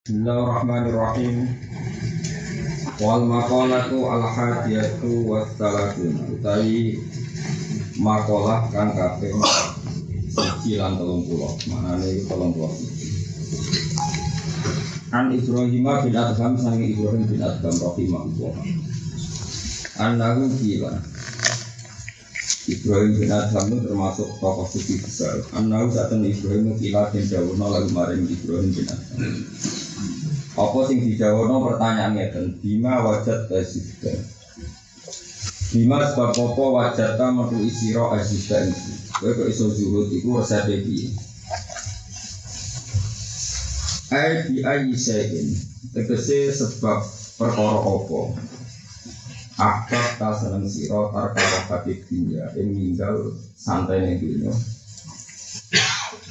Bismillahirrahmanirrahim. Wal maqalatu al hadiyatu wassalatun. Utawi maqalah kang kaping 1 lan 30. Manane 30. An Ibrahim bin Adham sange Ibrahim bin Adham rahimahullah. Annahu qila. Ibrahim bin Adham itu termasuk tokoh sufi besar. Annahu satan Ibrahim qila den dawono lalu maring Ibrahim bin Adham. Apa sing dijawono pertanyaan ngeten, bima wajat azizda. Bima sebab apa wajata metu isira azizda iki. Kowe kok iso zuhud iku resepe piye? Ai bi ayyi shay'in. Tegese sebab perkara apa? Akbar ta seneng sira perkara hati dunya ing ninggal santai ning dunya.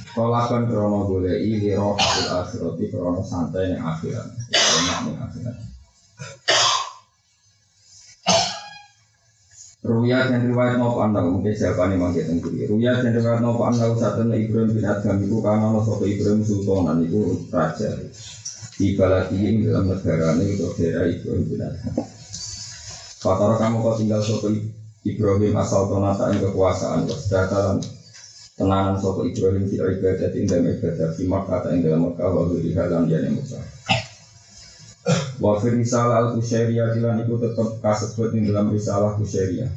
Kolakan krono golei liro hasil akhirati krono santai yang akhirat. Ruya dan riwayat nopo anda mungkin siapa nih mangke tenggiri. Ruya dan riwayat nopo anda usatun Ibrahim bin Adham itu karena nopo Ibrahim Sultanan itu raja. Di baladi dalam negara ini itu daerah Ibrahim bin Adham. Fatara kamu kau tinggal sopo Ibrahim asal tonata yang kekuasaan wasdatalan. Tenanan sopo Ibrahim di ibadat dalam ibadat di Makkah atau dalam Makkah walau di dalam dia yang Makkah. Wafir risalah al-Qushairiyah jilan itu tetap kasebut di dalam risalah Qushairiyah.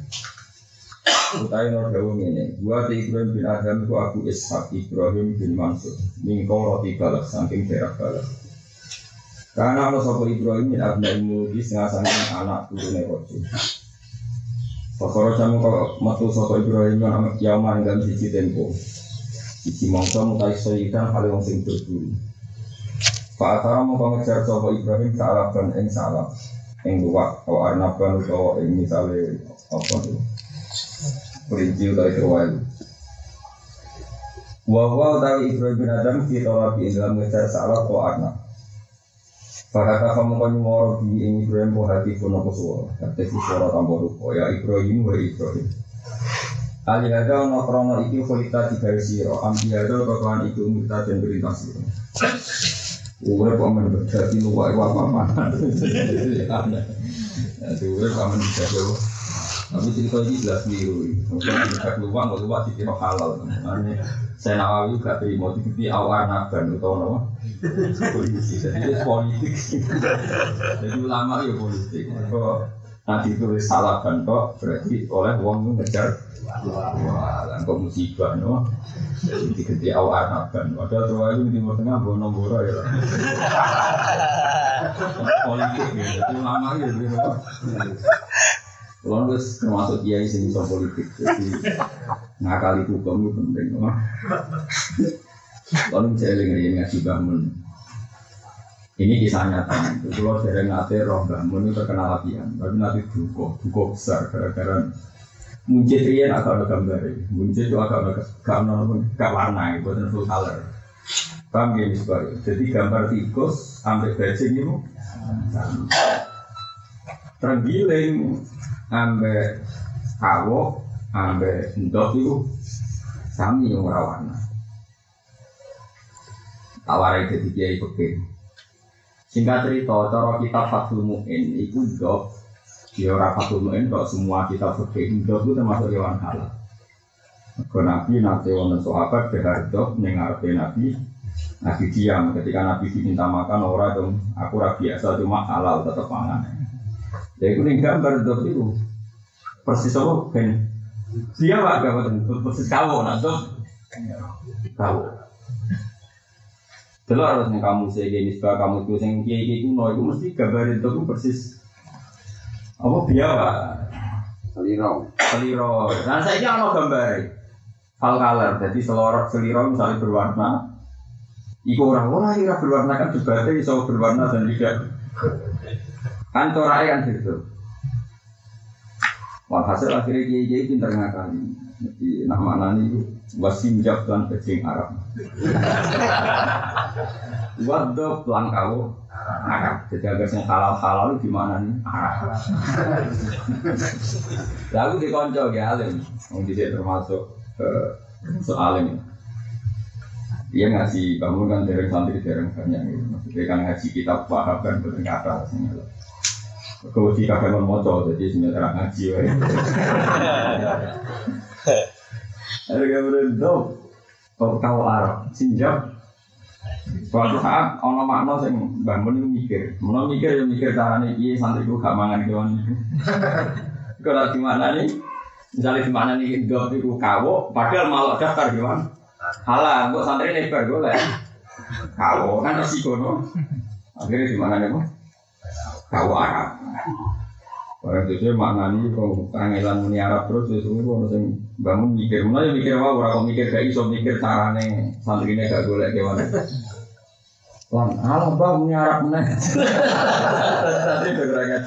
Utai nordawu ini. Buat Ibrahim bin Adham itu Abu Ishaq Ibrahim bin Mansur. Mingkau roti balak saking daerah balak. Karena Allah sopo Ibrahim bin Adham mulki setengah saking anak turunnya rojo. Pokoknya kamu kalau matu sopo Ibrahim yang kiamat dalam sisi tempo, sisi mangsa mutai soikan hal yang sing berburu. Pak Atara mau mengejar sopo Ibrahim saalaban ing salab, ing luwak atau arnaban atau ing misalnya apa tu, perinci atau terwal. Wawa dari Ibrahim bin Adham kita lagi dalam mengejar salab atau arnab. Pakata kamu kan moro di Ibrahim hati pun aku suara, hati suara tambah rupa ya Ibrahim wa Ibrahim. Alihada ono krono iki kulita digawe sira, ambiyada kekawan iku kita den perintah sira. Urip kok men berjati luwak apa-apa. Jadi urip kok men berjati. Tapi cerita ini jelas biru. Kalau tidak luwak, nggak luwak dikira halal. Makanya saya Nawawi gak terima di awal naban atau apa? Polisi. Jadi itu politik. Jadi ulama ya politik. Kalau nanti tulis salah kan kok berarti oleh uang ngejar. Wah, kok musibah no? Jadi di awal naban. Padahal terlalu di timur tengah bono-bono ya. Politik ya. Jadi ulama ya gitu. Kalau terus termasuk kiai sing iso politik, jadi ngakali hukum itu penting, Kalau misalnya ngeri ngaji bangun, ini kisah nyata. Kalau dari nanti roh bangun itu terkenal latihan, tapi nanti duko besar gara-gara muncul rian agak ada gambar, muncul itu agak ada warna, bukan full color. Paham ya misalnya? Jadi gambar tikus ambil bajing itu tergiling. Ambe kawo, ambe endok itu sami yang warna. Tawarai jadi kiai pekeh. Singkat cerita, cara kita Fathul Mu'in itu endok. Dia orang Fathul Mu'in kok semua kita pekeh endok itu termasuk hewan halal. Nabi nanti wonten sahabat berhardok nengarepe Nabi. Nabi diam ketika Nabi diminta makan orang dong. Aku biasa cuma halal tetap pangan. Jadi ini gambar dok itu persis apa ben dia pak gambar persis kawo nanti kawo. Kalau harusnya kamu segini sebab kamu itu yang kiai itu itu mesti gambar dok persis apa biasa seliro. Dan saya ini ada gambar hal color jadi seliro misalnya berwarna. Iku orang yang berwarna kan juga bisa berwarna dan tidak. Antorai kan gitu. Walhasil akhirnya kiai pintar ngakali. Jadi nama ini wasimjab dan kecing Arab. Waduh pelangkau Arab. Jadi agar yang halal di mana nih Arab. Lalu dikonco ya alim. Yang tidak termasuk alim. Dia ngasih bangun kan dereng santri dereng banyak gitu. Maksudnya kan ngaji kitab paham kan betul kata sebenarnya. Kau di kakek moco jadi sebenarnya ngaji. Ada gambaran dong. Kau tahu Arab sinjab. Suatu saat orang makna sing bangun itu mikir caranya iya santriku gak mangan kewan itu. Kalau di mana nih? Misalnya di mana nih dok itu kawo, padahal malah daftar kewan. Halah, kok santri ini bergolek. Kawo kan resiko no. Akhirnya di mana nih kok? Kawo Arab. Orang itu maknanya kalau kangelan muni Arab terus sesuatu orang yang bangun mikir, mana mikir apa? Orang mikir gak iso mikir caranya santri ini gak golek kewan. Lan, alah bang muni Arab nih. Tadi bergerak.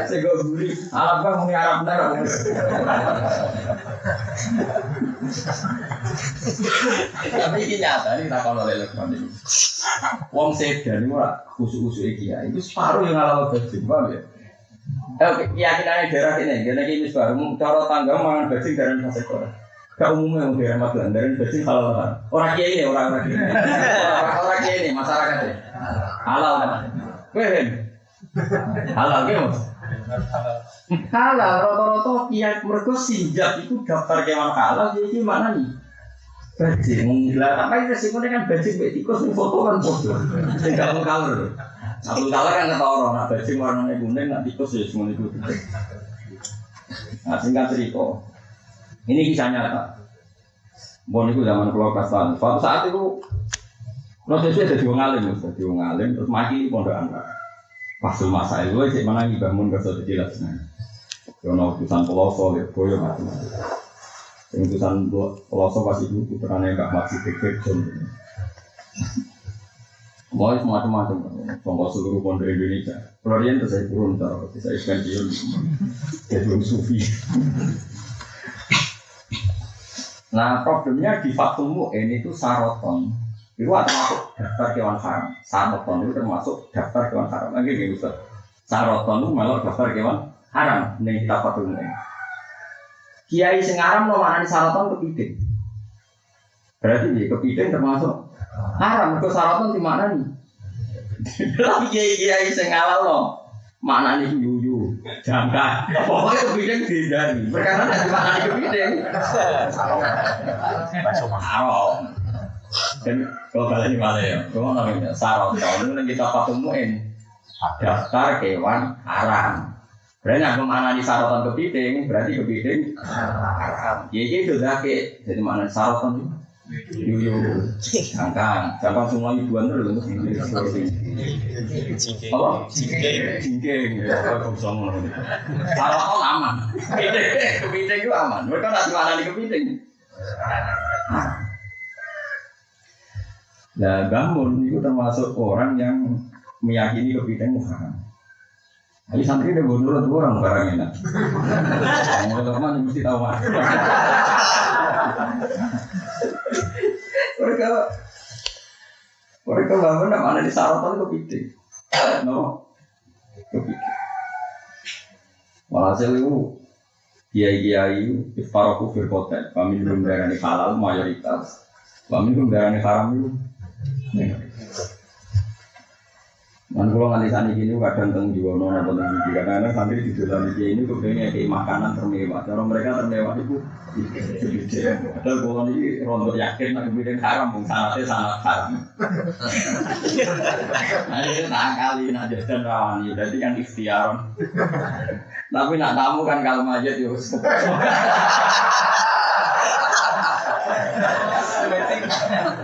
Saya gue beli, alah bang muni Arab nih. Tapi ini nyata ini tak kalau lelek nanti. Wong sedan ini ora khusus-khusus kiai itu separuh yang ngalah bajing, paham ya? Keyakinannya daerah ini, karena ini separuh. Cara tangga mangan bajing dari fase kota. Gak umumnya yang daerah Magelang dari bajing halal. Orang kiai ini, orang kiai ini masyarakat ini halal. Keren, halal gitu. Halal, rata-rata kiai mereka sinjak itu daftar kewan halal, jadi mana nih? Bajing, menggila, tapi resikonya kan bajing betikus, ini foto kan foto. Tidak mau kalor. Abdul Kalar kan kata orang, nah bajing warnanya kuning, nah tikus ya semua itu. Nah singkat cerita, ini kisah nyata. Bon itu zaman keluar kelas suatu saat itu prosesnya jadi wong alim, terus mati di pondok angkat. Pasul masa itu, cek mana nih bangun ke suatu jelasnya. Yono utusan peloso, boyo macam-macam. Utusan peloso pasti itu puterannya nggak masih fikir. Mau macam-macam, contoh seluruh pondok Indonesia. Pelarian itu saya turun, saya pensiun, saya belum sufi. Nah problemnya di Fathul Mu'in itu saroton. Itu termasuk daftar kewan haram. Saroton itu termasuk daftar kewan haram. Lagi nih Ustaz. Saroton itu malah daftar kewan haram. Nih kita Fathul Mu'in. Kiai sing aran no mana di saroton kepiting. Berarti kepiting termasuk haram. Ke saroton di mana nih? Tapi kiai sing halal no. Mana nih yuyu, jangka, pokoknya kepiting dihindari. Perkara dari mana nih kepiting? Haram. Dan kalau kalian di mana ya? Kalau namanya saroton itu kita patunguin daftar kewan haram. Berarti aku mana di saroton kepiting, berarti kepiting haram. Jadi itu dah ke, jadi mana saroton yuyu, jangka semua ibuan terus. Apa? Jingking. Kalau sama orang itu. Saroton aman. Kepiting itu aman. Mereka nak mana di kepiting? Nah, bangun itu termasuk orang yang meyakini kepiting haram. Jadi santri udah nurut orang barang enak. Mau teman mesti tahu mah. Mereka bangun mana di sarotan kepiting. No, kepiting. Walhasil itu kiai-kiai itu faroku firkotet. Kami belum darah di halal mayoritas. Kami belum darah di haram itu. Dan kalau nganti gini kadang teng Juwono atau teng Budi kadang-kadang sampai di dalam ini kepengen kayak makanan termewah. Cara mereka termewah itu gede. Padahal kalau ini rontok yakin nak kemudian haram, sangatnya sangat haram. Nah ini tak kali nak jajan rawani, berarti kan ikhtiaron. Tapi nak tamu kan kalau aja terus.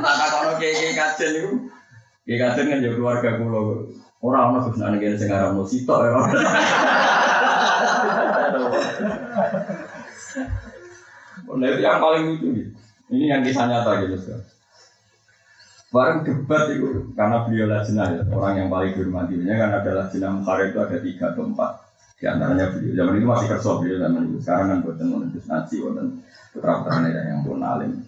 Nah kalau kayak kajen itu. Ya kadang kan ya keluarga kulo orang terus nang ngene sing aran sitok ya. Itu yang paling lucu. Ini yang kisah nyata gitu kan. Bareng debat itu karena beliau lajnah ya, orang yang paling dihormatinya kan ada lajnah Muharram itu ada 3 atau 4. Di antaranya beliau zaman itu masih kerja beliau zaman itu. Sekarang kan buatan menulis nasi dan putra-putranya yang pun alim.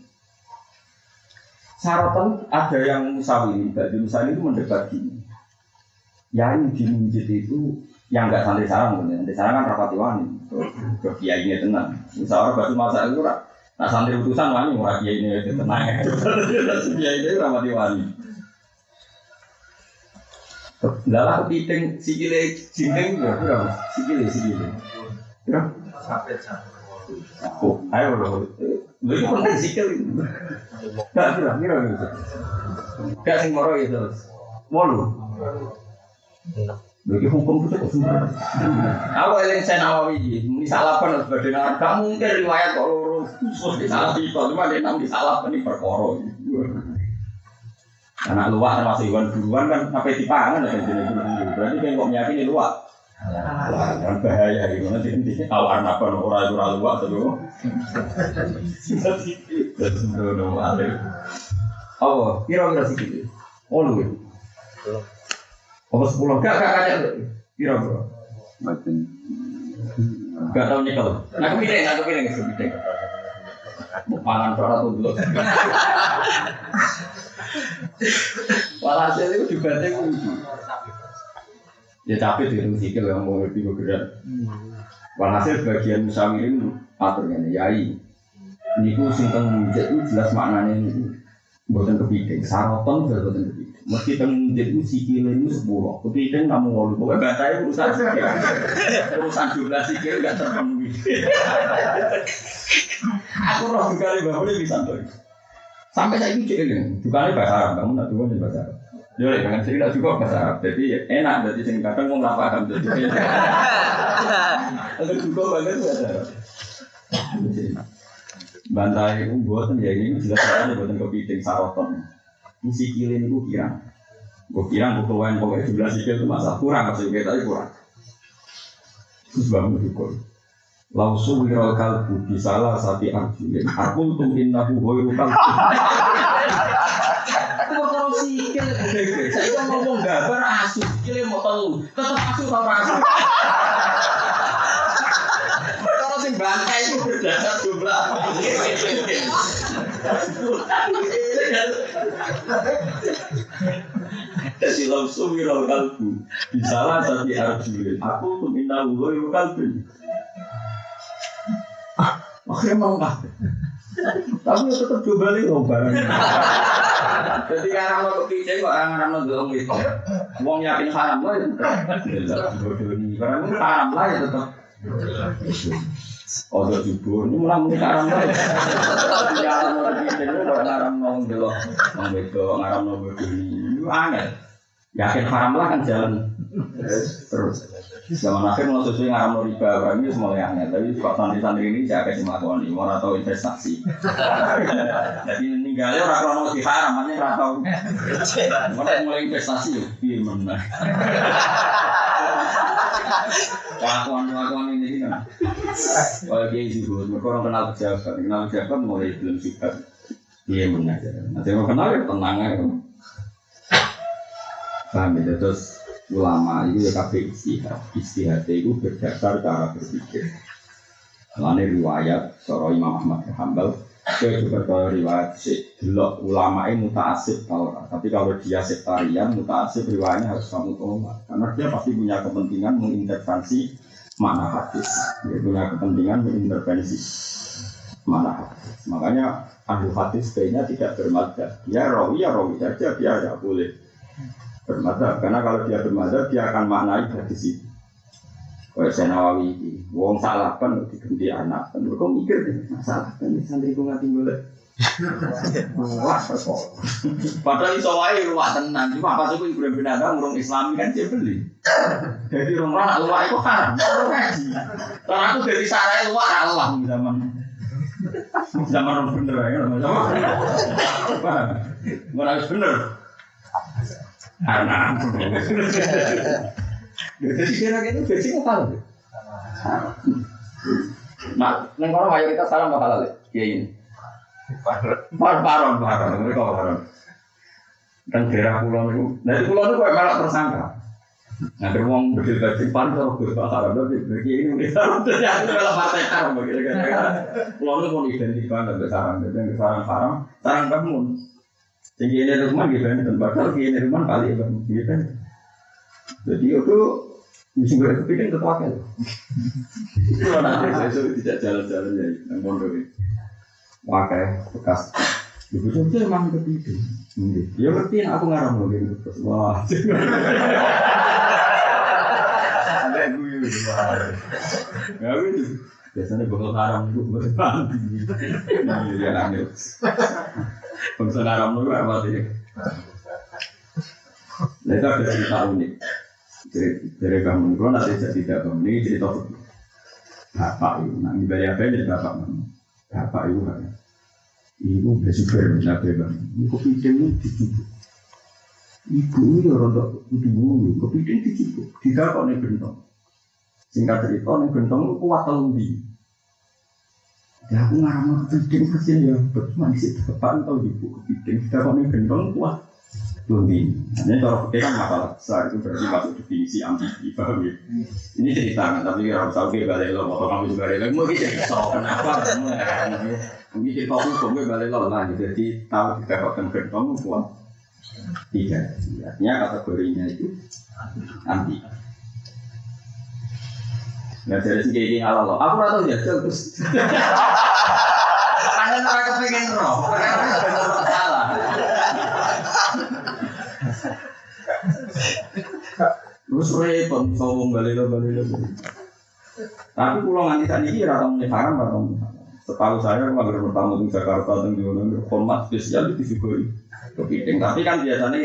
Saroton ada yang musawi, jadi musawi itu mendebat gini. Yang di masjid itu yang nggak santri sarang, santri sarang kan rapati wani, ke kiainya tenang. Misalnya batu masa itu Nah santri utusan wani ora kiai ini tenang. Kiai ini ramati wani. Dalam kepiting sikile jingling ya, sikile. Ya, sampai. Oh, ayo loh. Lha iki penting sikil iki. Gak kira gitu. Gak sing moro itu. Wolu. Lha iki hukum itu kok semua. Aku eling Nawawi iki, ini salah pen sebagai orang. Gak mungkin riwayat kok loro. Terus salah itu, cuma dia nang disalah ini perkara. Anak luwak termasuk hewan buruan kan sampai dipangan ya jenis berarti kan kok meyakini luwak. Kan bahaya itu nanti awal apa orang luwak tuh. Sembrono ale. Oh, kira-kira sedikit. Oh lu. Oh 10 gak kaya kira-kira. Macam gak tahu nyekel. Nah kepilih sebideng. Pangan ora tuh dulu. Walhasil itu debatnya kunci. Ya capek di rumah sikil yang mau ngerti bergerak. Walhasil bagian musawirin aturnya yai. Ini ku singkong mujid itu jelas maknanya ini. Buatan kepiting, saroton juga buatan kepiting. Meski mujid itu sikil itu 10, kepiting kamu walu. Pokoknya batanya urusan sikil. Urusan jumlah sikil gak terpenuhi. Aku roh juga nih bahwa ini bisa tuh. Sampai saya ini cek bukannya bahasa Arab, kamu nak juga bahasa Arab. Jadi dengan cerita juga bahasa Arab, jadi enak. Jadi sing kadang mau nggak paham jadi. Ada juga banget bahasa Arab. Bantai itu buatan ya ini jelas ada buatan kepiting saroton. Isi kilin itu kirang. Gue kirang gue keluarin pokoknya 11 sikil itu masalah kurang maksudnya tadi kurang. Terus bangun syukur. Lausu wiral kalbu bisalah sati arjulin. Aku tuh innahu hoiru kalbu. Aku kalau sikil, saya ngomong gambar asu, sikilnya mau tahu, tetap asu atau asu. Kalau sing bangkai itu berdasar jumlah. Jadi lausu wiral kalbu bisalah sati arjulin. Aku tuh innahu hoiru kalbu. Akhirnya mau nggak, tapi tetap coba nih barang. Jadi orang mau kecil kok orang mau dorong gitu. Wong yakin haram lah ya. Karena haram lah ya tetap. Oh jujur, ini mulai haram lah. Jangan mau kecil kok haram mau belok, ngaram mau begini. Itu aneh. Yakin haram lah kan jalan terus. Zaman akhir mau sesuai ngaram riba orang ini semua yang aneh. Tapi kok santri-santri ini saya kasih makoni, mau atau investasi. Jadi ninggalnya orang kalau mau diharam, hanya atau mulai investasi, gimana? Kelakuan ini kan. Kalau dia juga, mereka orang kenal pejabat mulai belum suka. Gimana? Nanti mau kenal ya tenang aja. Paham ya, terus ulama itu ya kabeh istihad itu berdasar cara berpikir. Lainnya riwayat soro Imam Ahmad bin Hanbal, saya juga kalau riwayat delok ulama ini muta'assib Taurat. Tapi kalau dia sektarian muta'assib riwayatnya harus kamu tolong, karena dia pasti punya kepentingan mengintervensi makna hadis. Dia punya kepentingan mengintervensi makna hadis. Makanya ahli hadis kayaknya tidak bermadzhab. Dia rawi saja, dia tidak boleh bermadzhab, karena kalau dia bermadzhab dia akan maknai hadis itu. Kayak Nawawi ini, wong salah kan diganti anak, kan mereka mikir salah kan santri ku ngati golek. Wah, kok. Padahal iso wae luwak tenan, cuma pas iku Ibrahim bin Adam urung Islami kan dia beli. Jadi orang luwak itu haram, ora ngaji. Karena aku dari sarai luwak Allah zaman bener ya, zaman. Harus bener. Karena jadi kira-kira itu basic apa? Nah, negara mayoritas sekarang bakal ada kayak ini. Paron, mereka paron. Dan daerah pulau itu, dari pulau itu kayak malah tersangka. Nah, beruang berdiri paron kalau berbahasa Arab, begini kita terjadi dalam partai haram begitu kan. Pulau itu mau identikan dengan sarang bangun. Tinggi ini rumah gitu kan, dan bakal ini rumah kali gitu kan. Jadi itu sumber kepiting ketuakan. Itu nanti saya suruh tidak jalan-jalan ya, yang pondok ini. pakai bekas. Ibu itu emang kepiting. Ya ngerti aku ngarang loh gitu terus. Wah. Ada gue gitu. Ya gitu. Biasanya bakal haram itu berapa? Iya aneh. Bangsa haram itu apa sih? Nah itu ada cerita unik. Dari kamu itu nanti tidak kamu ini cerita bapak itu. Nah di balik apa ini bapak kamu? Bapak itu kan. Ibu bersyukur nabi bang. Ibu kepiting itu dicucuk. Ibu itu rodok ibu kepiting dicucuk. Tidak kok nih bentong. Singkat cerita nih bentong itu kuat lebih. Ya aku ngarang kepiting kecil ya. Cuma di situ bapak tahu ibu kepiting. Tidak kok nih bentong kuat lebih. Hanya cara kepiting kan masalah besar itu berarti masuk definisi ambigu. Paham ya? Ini cerita kan. Tapi harus tahu dia balik lo. Atau kamu juga balik lo. Mungkin jadi soal kenapa? Mungkin kita hukum gue balik lo lah, jadi tahu kita akan bentong kuat tidak, artinya kategorinya itu anti. Nggak dari segi ini halal lo, aku nggak tahu ya terus. Ada orang kepengen roh, karena benar salah. Terus repot, ngomong balik lo. Tapi pulau nganti tadi rata menyebarkan atau setahu saya kalau bertamu di Jakarta dan di mana format spesial itu juga kepiting. Tapi kan biasanya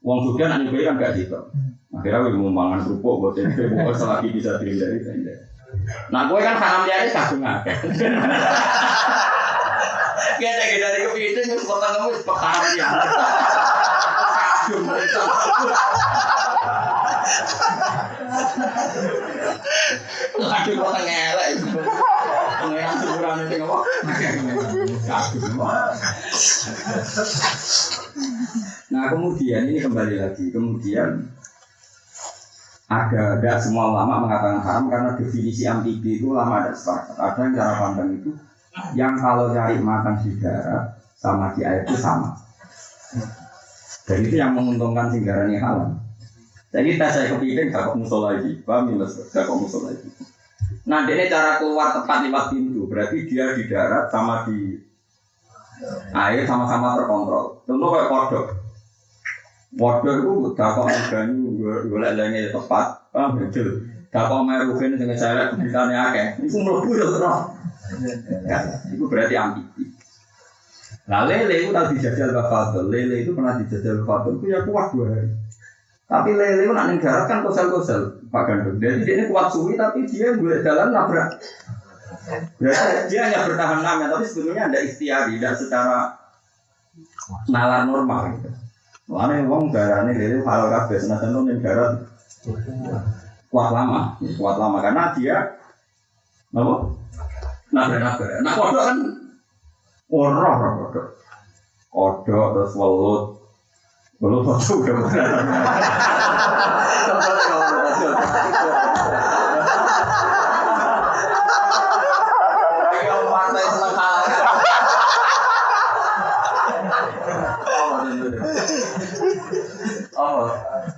uang sudah nanti kan nggak gitu. Akhirnya gue mau mangan kerupuk buat tempe, buat selagi bisa dihindari. Nah gue kan haram dia kagum aja. Kita dari kepiting terus potong kamu pekar dia. Kagum mereka. Lagi potong ngelak itu. Pengeran sebulan itu ngomong, nah kemudian ini kembali lagi, kemudian ada semua ulama mengatakan haram karena definisi amfibi itu ulama ada sepakat. Ada yang cara pandang itu yang kalau cari makan di darat sama di air itu sama. Dan itu yang menguntungkan singgarannya halal. Jadi saya kepiting gak kok musola lagi, paham ya? Gak kok musola lagi. Nah, ini cara keluar tepat lewat pintu. Berarti dia di darat sama di air sama-sama terkontrol. Contoh kayak kodok. Kodok itu dakok organik, golek-goleknya tepat. Paham ya? Dakok merugen dengan cara kebitannya akeh. Itu mlebu ya terus. Ya, itu berarti amfibi. Nah, lele itu tadi dijajal Fadl. Lele itu pernah dijajal Fadl. Itu ya kuat 2 hari. Tapi lele itu nak darat kan kosel-kosel. Pak Gandum. Jadi dia ini kuat suwi tapi dia boleh jalan nabrak. Berarti dia hanya bertahan lama tapi sebetulnya ada ikhtiari, tidak secara nalar normal gitu. Soalnya wong darahnya lele halal kabeh senajan ning darat kuat lama karena dia apa? Nabrak. Nah kodok kan kodok terus welut itu udah benar.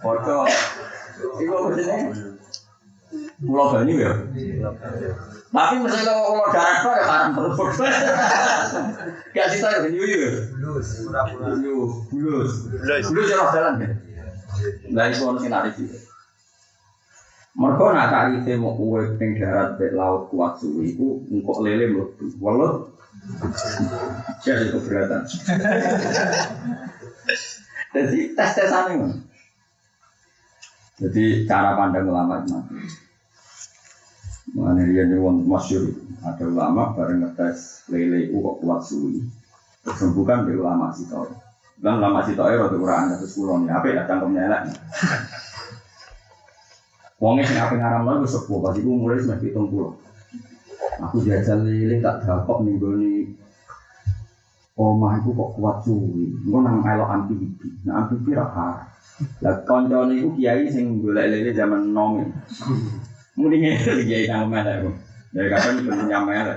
Kodok itu apa sih? Pulau Bali ya? Tapi misalnya kalau pulau darat kok ya haram terus. Gak sih saya penyu ya? Bulus jalan jalan ya? Nah itu harus narik juga. Mereka nak cari mau kue peng darat di laut kuat suwi itu engkau lele melebu. Walau jadi keberatan. Jadi tes-tesan ini. Jadi cara pandang ulama itu nanti. Mengenai yang masyhur ada ulama bareng ngetes lele itu kok kuat suwi. Terus bukan dari ulama Sitoe. Dan ulama Sitoe rada kurang atus kulon ya, apa ya cangkemnya elek. Wongnya sing ape ngaramno wis sepuh, pas iku umure wis 70. Aku jajal lele tak dakok ning gone omah iku kok kuat suwi. Engko nang elok amfibi. Nah amfibi ra haram. Lah kancane iku kiai sing golek lele zaman nom. Mendinge kiai nang mana iku. Dari kapan itu nyamel.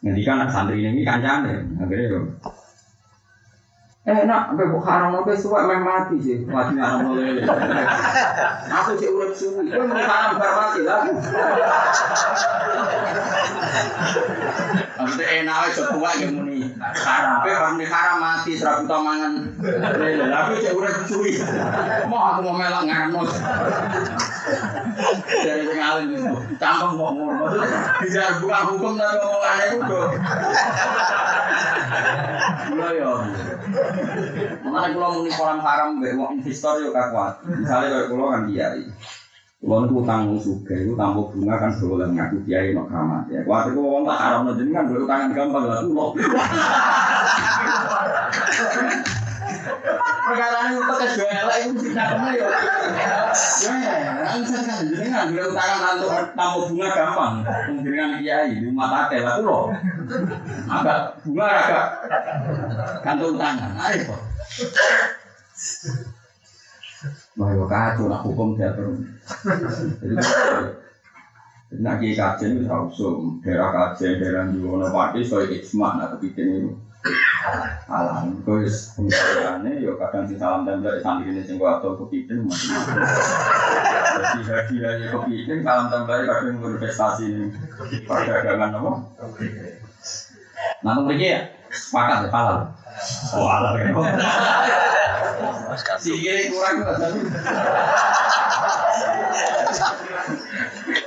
Ngendikan santri ini kancane. Akhirnya yo. Nak sampai haram sampai suwe meh mati sih. Mati haram lele. Aku sih urip suwi. Kowe mau haram bar mati lah. Maksudnya enak aja tua yang muni haram. Tapi kalau muni haram mati serabu tamangan. Aku cek udah suwi. Mau aku mau melak ngarno. Dari pengalim itu, campur ngomong. Maksudnya biar bukan hukum tapi omongannya itu. Mulai ya. Mengenai kalau muni kolam haram, mau investor yo kakuat. Misalnya kalau pulau kan kiai. Pulau itu utang suge, itu tanpa bunga kan boleh ngaku kiai nak keramat ya. Waktu itu orang tak haram nanti kan berutangan gampang lah pulau. Perkara ini untuk kejualan itu tidak pernah ya. Ya, misalkan jenengan berutangan tanpa bunga gampang, dengan kiai di mata teh lah pulau. Agak bunga agak kantung tangan, ayo. Bahwa kacau nak hukum teater. Jadi nak kiai kajian itu langsung daerah kajian daerah di mana parti soal ijma nak kepiting itu. Alam, terus misalnya, yo kadang si salam tempel santri ini singgung atau kepiting macam. Jadi hadiahnya kepiting salam tempel kadang berinvestasi ini perdagangan apa? Nanti pergi ya, sepakat ya halal. Oh halal ya. Si kiri kurang juga tadi.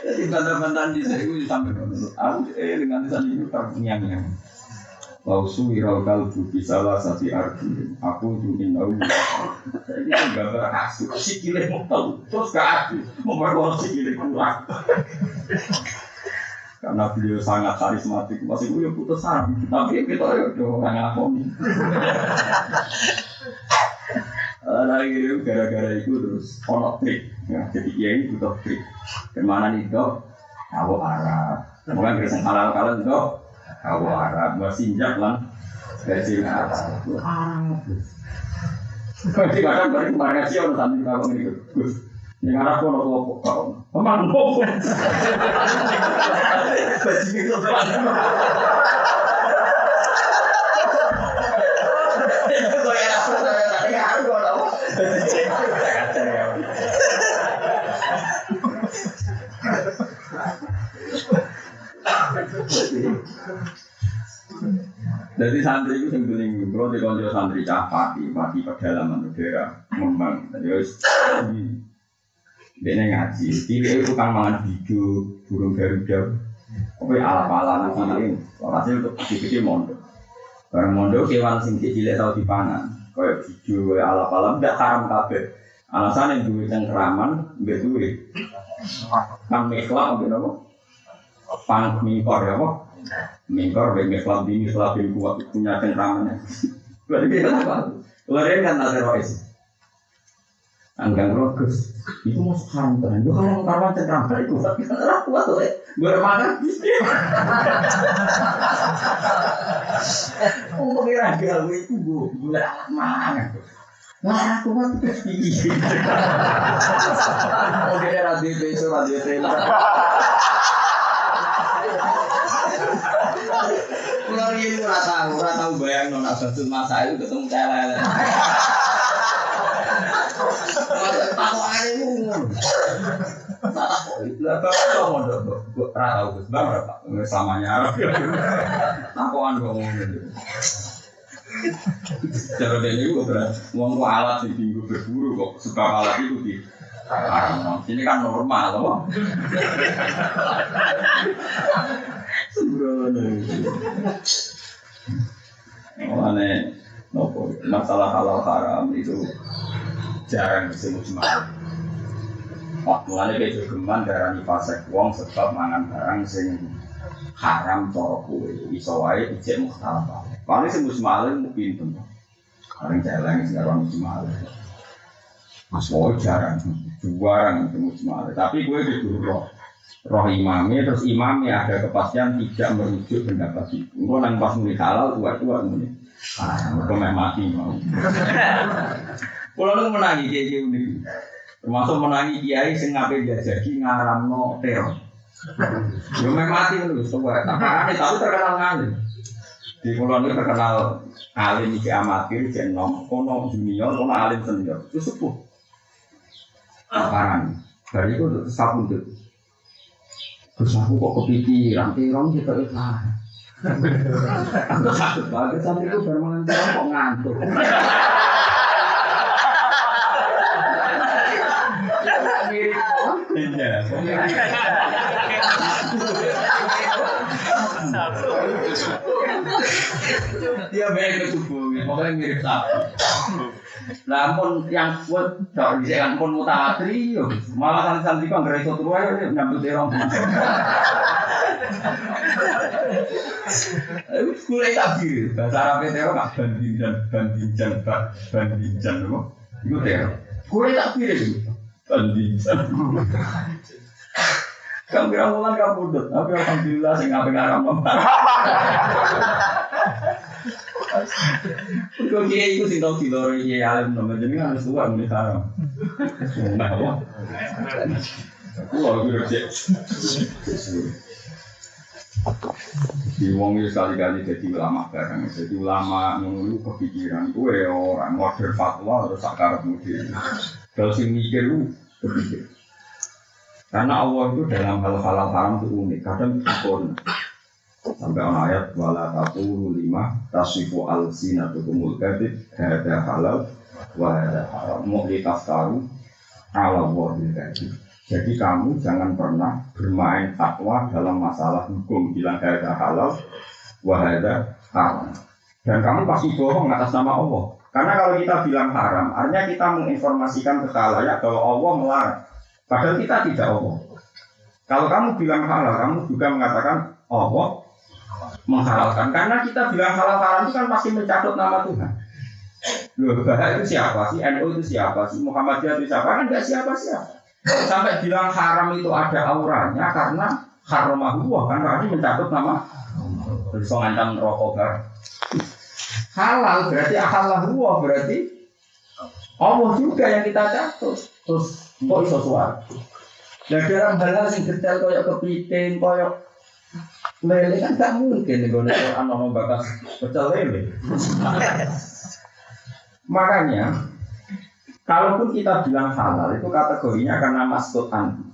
Jadi bantahan-bantahan di saya itu sampai aku dengan tadi itu ternyang-nyang. Lausu wirau kalbu bisalah sati arti. Aku ingin tahu. Saya ini gambar kasus. Si kiri mau tahu terus ke aku memperkuat si kiri kurang. Karena beliau sangat karismatik, masih punya putus sarang. Tapi kita itu orang ngakoni. Lagi itu gara-gara itu terus ono trik, ya, jadi dia ini butuh trik. Kemana nih dok? Tahu Arab. Mungkin kita halal kalian dok. Tahu Arab, masih injak lah. Dari sini Arab. Kalau di kadang kemarin sih orang sambil kalau ini Gus. Yang Arab pun orang tua kau. Pemang kau. Bajingan itu pemang. Jadi santri itu sebetulnya kalau di konco santri capati, mati pedalaman udara ngembang. Terus dia ngaji, dia itu kan mangan hijau, burung garuda, apa ala-ala nanti ini, hasil untuk kecil-kecil mondok. Barang mondok kewan sing kecil tahu dipangan, kayak hijau, ala-ala tidak haram kabeh. Alasan yang duit yang keraman, nggak duit. Kan meklak mungkin apa? Pang mingkor ya apa? Mingkor, baik meklak bini, meklak bini kuat punya cengkramannya. Berarti kita apa? Kemarin kan ada rois. Anggang rogus, itu mau sekarang kan? Itu kalau karwan cengkraman itu kuat, kan orang kuat tuh. Gue makan. Untuk kira gawe itu gue mana? Wah, aku mah terus tinggi. Oke, radio besok radio tele. Kalau ini ora tahu bayang nona Abdul Masa itu ketemu tele. Tahu aja ngomong. Lah bapak ngomong ora tahu Gus Bang ora Pak. Samanya. Takoan kok ngomong. Cara ini juga uang alat di minggu berburu kok sebab alat itu di ini kan normal loh. Sembrono. Aneh, nopo masalah halal haram itu jarang disebut semua. Mulane kayak geman darani fasek wong sebab mangan barang sing haram cara kowe iso wae ijek mukhtalaf. Paling sing musmalim mu pinten. Paling jalan sing karo musmalim. Mas wae jarang musmalim, tapi kowe kudu roh imamnya terus imamnya ada kepastian tidak merujuk pendapat itu. Engko nang pas muni halal tua-tua muni. Mergo meh mati mau. Kulo nu menangi kiai unik. Termasuk menangi kiai sing ngape jajaki ngaramno teror. Yo meh mati ngono wis tua. Tapi terkenal ngalim. Di Kulon itu terkenal alim iki amatir, jenom, kono junior, kono alim senior. Itu sepuh. Aparan. Dari itu sabun itu. Terus aku kok kepikiran, terong kita ikhlas. Aku sakit banget sampai itu bermangan kok ngantuk. Dia baik kesubuh, pokoknya mirip sapi. Namun yang buat tak bisa pun mutaatri, malah santri kan gerai soto aja nyambut terong. Kulai tabir, bahasa Arabnya terong nggak bandingan, itu terong. Kulai tabir itu bandingan. Kamu kira mulan kamu dud, tapi alhamdulillah sing ngapain ngaram memang. Kau kiai itu sih tahu kilori kiai alim namanya jadi harus tua mulai haram. Nah, apa? Aku udah cek. Di wong itu sekali-kali jadi ulama barang, jadi ulama menunggu kepikiran gue orang order fatwa terus sakar kemudian. Kalau sih mikir lu berpikir. Karena Allah itu dalam hal-hal haram itu unik, kadang sempurna. Sampai ayat wala taqulu lima tasifu alsinatukumul kadhib hada halal wa hada haram mu'litaftaru ala wahil kadhib. Jadi kamu jangan pernah bermain fatwa dalam masalah hukum bilang hada halal wa hada haram. Dan kamu pasti bohong atas nama Allah. Karena kalau kita bilang haram, artinya kita menginformasikan ke khalayak bahwa Allah melarang. Padahal kita tidak Allah. Kalau kamu bilang halal, kamu juga mengatakan Allah menghalalkan. Karena kita bilang halal haram itu kan pasti mencatut nama Tuhan. Loh, Bahar itu siapa sih? NU itu siapa sih? Muhammadiyah itu siapa? Kan nggak siapa-siapa. Sampai bilang haram itu ada auranya karena haramahullah kan berarti mencatut nama. Terus ngancam rokok bar. Halal berarti ahalahullah berarti Allah juga yang kita catut. Terus kok iso suara? Nah dalam hal-hal yang detail kayak kepiting, kayak lele kan tak mungkin nih Quran ono bakas pecel lele. Makanya kalaupun kita bilang halal itu kategorinya karena maksud anhu.